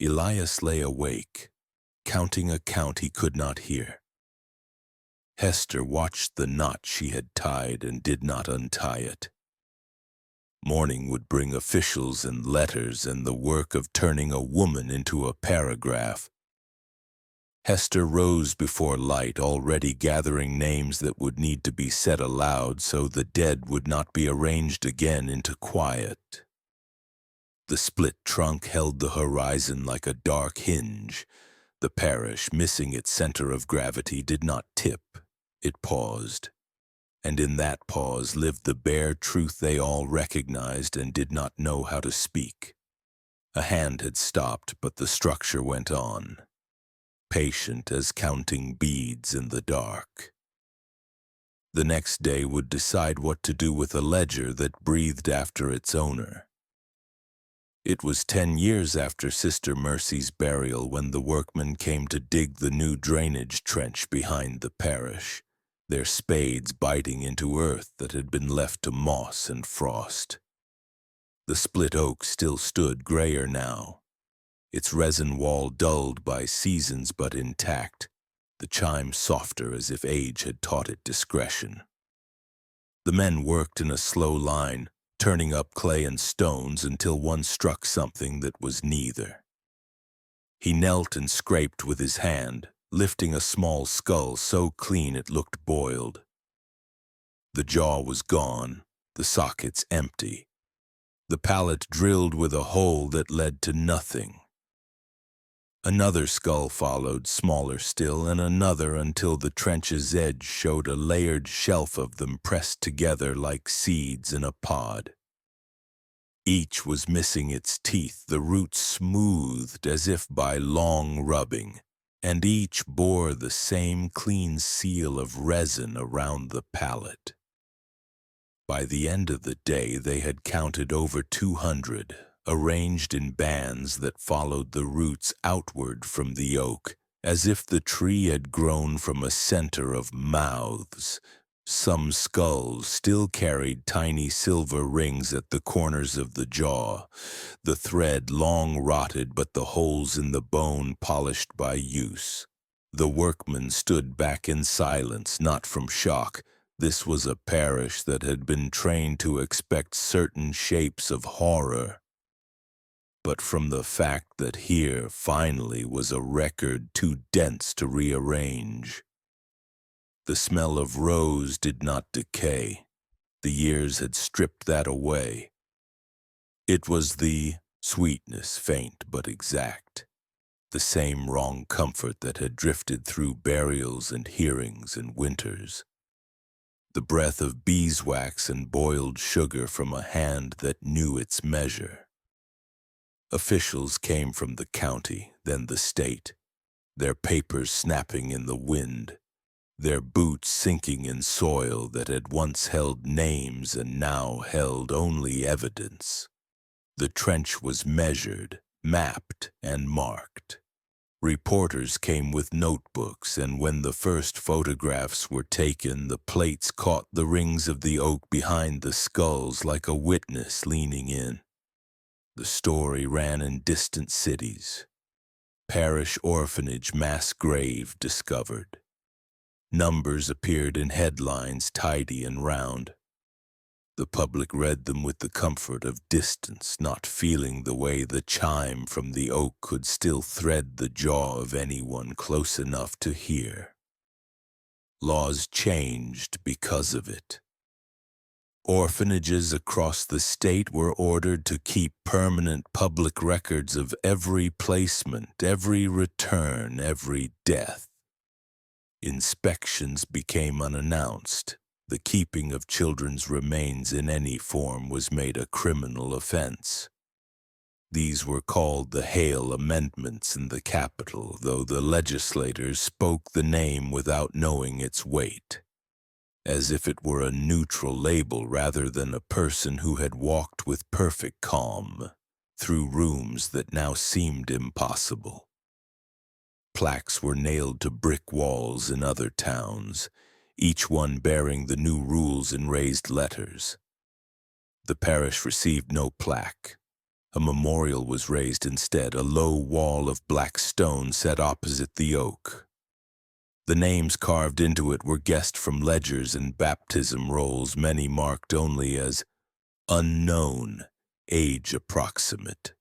Elias lay awake, counting a count he could not hear. Hester watched the knot she had tied and did not untie it. Morning would bring officials and letters and the work of turning a woman into a paragraph. Hester rose before light, already gathering names that would need to be said aloud so the dead would not be arranged again into quiet. The split trunk held the horizon like a dark hinge. The parish, missing its center of gravity, did not tip. It paused. And in that pause lived the bare truth they all recognized and did not know how to speak. A hand had stopped, but the structure went on, patient as counting beads in the dark. The next day would decide what to do with a ledger that breathed after its owner. It was 10 years after Sister Mercy's burial when the workmen came to dig the new drainage trench behind the parish, their spades biting into earth that had been left to moss and frost. The split oak still stood grayer now, its resin wall dulled by seasons but intact, the chime softer as if age had taught it discretion. The men worked in a slow line, turning up clay and stones until one struck something that was neither. He knelt and scraped with his hand, lifting a small skull so clean it looked boiled. The jaw was gone, the sockets empty, the palate drilled with a hole that led to nothing. Another skull followed, smaller still, and another until the trench's edge showed a layered shelf of them pressed together like seeds in a pod. Each was missing its teeth, the roots smoothed as if by long rubbing, and each bore the same clean seal of resin around the palate. By the end of the day, they had counted over 200, arranged in bands that followed the roots outward from the oak, as if the tree had grown from a center of mouths. Some skulls still carried tiny silver rings at the corners of the jaw, the thread long rotted but the holes in the bone polished by use. The workmen stood back in silence, not from shock. This was a parish that had been trained to expect certain shapes of horror, but from the fact that here, finally, was a record too dense to rearrange. The smell of rose did not decay. The years had stripped that away. It was the sweetness, faint but exact, the same wrong comfort that had drifted through burials and hearings and winters. The breath of beeswax and boiled sugar from a hand that knew its measure. Officials came from the county, then the state, their papers snapping in the wind, their boots sinking in soil that had once held names and now held only evidence. The trench was measured, mapped, and marked. Reporters came with notebooks, and when the first photographs were taken, the plates caught the rings of the oak behind the skulls like a witness leaning in. The story ran in distant cities. Parish orphanage mass grave discovered. Numbers appeared in headlines, tidy and round. The public read them with the comfort of distance, not feeling the way the chime from the oak could still thread the jaw of anyone close enough to hear. Laws changed because of it. Orphanages across the state were ordered to keep permanent public records of every placement, every return, every death. Inspections became unannounced. The keeping of children's remains in any form was made a criminal offense. These were called the Hale Amendments in the capital, though the legislators spoke the name without knowing its weight, as if it were a neutral label rather than a person who had walked with perfect calm through rooms that now seemed impossible. Plaques were nailed to brick walls in other towns, each one bearing the new rules in raised letters. The parish received no plaque. A memorial was raised instead, a low wall of black stone set opposite the oak. The names carved into it were guessed from ledgers and baptism rolls, many marked only as unknown, age approximate.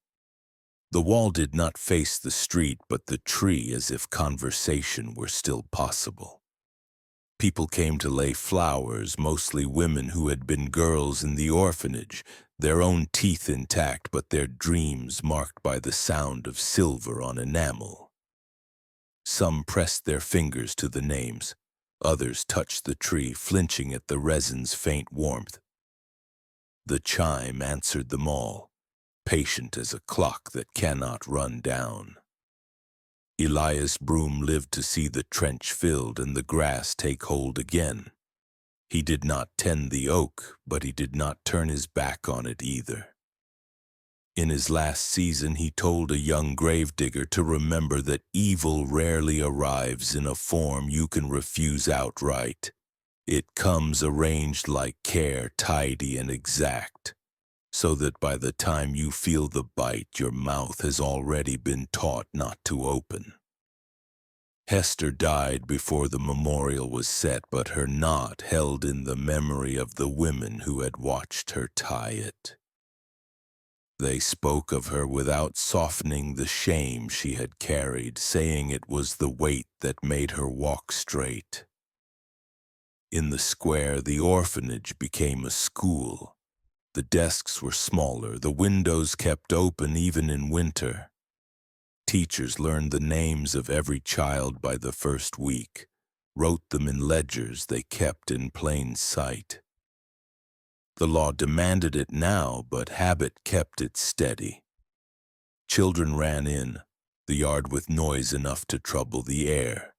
The wall did not face the street, but the tree, as if conversation were still possible. People came to lay flowers, mostly women who had been girls in the orphanage, their own teeth intact but their dreams marked by the sound of silver on enamel. Some pressed their fingers to the names. Others touched the tree, flinching at the resin's faint warmth. The chime answered them all, patient as a clock that cannot run down. Elias Broom lived to see the trench filled and the grass take hold again. He did not tend the oak, but he did not turn his back on it either. In his last season, he told a young gravedigger to remember that evil rarely arrives in a form you can refuse outright. It comes arranged like care, tidy and exact, so that by the time you feel the bite, your mouth has already been taught not to open. Hester died before the memorial was set, but her knot held in the memory of the women who had watched her tie it. They spoke of her without softening the shame she had carried, saying it was the weight that made her walk straight. In the square, the orphanage became a school. The desks were smaller, the windows kept open even in winter. Teachers learned the names of every child by the first week, wrote them in ledgers they kept in plain sight. The law demanded it now, but habit kept it steady. Children ran in, the yard with noise enough to trouble the air,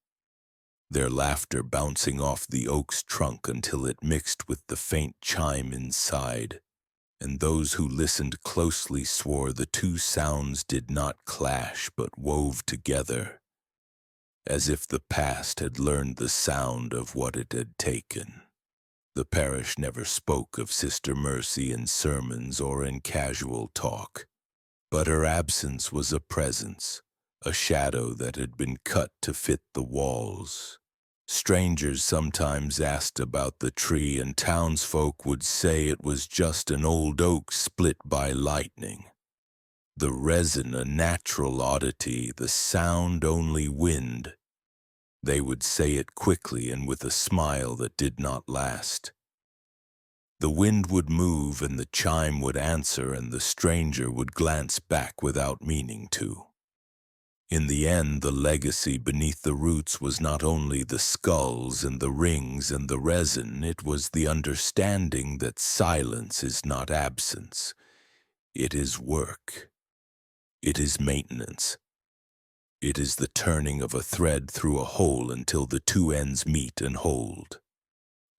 their laughter bouncing off the oak's trunk until it mixed with the faint chime inside, and those who listened closely swore the two sounds did not clash but wove together, as if the past had learned the sound of what it had taken. The parish never spoke of Sister Mercy in sermons or in casual talk, but her absence was a presence, a shadow that had been cut to fit the walls. Strangers sometimes asked about the tree, and townsfolk would say it was just an old oak split by lightning. The resin a natural oddity, the sound only wind. They would say it quickly and with a smile that did not last. The wind would move and the chime would answer, and the stranger would glance back without meaning to. In the end, the legacy beneath the roots was not only the skulls and the rings and the resin, it was the understanding that silence is not absence. It is work. It is maintenance. It is the turning of a thread through a hole until the two ends meet and hold.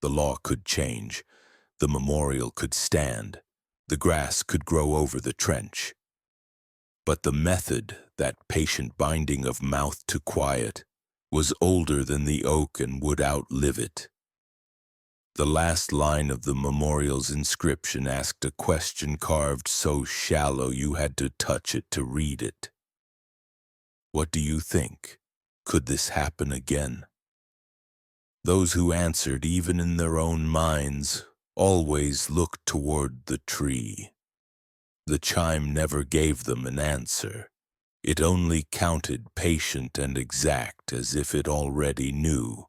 The law could change. The memorial could stand. The grass could grow over the trench. But the method, that patient binding of mouth to quiet, was older than the oak and would outlive it. The last line of the memorial's inscription asked a question carved so shallow you had to touch it to read it. What do you think? Could this happen again? Those who answered, even in their own minds, always looked toward the tree. The chime never gave them an answer. It only counted patient and exact, as if it already knew.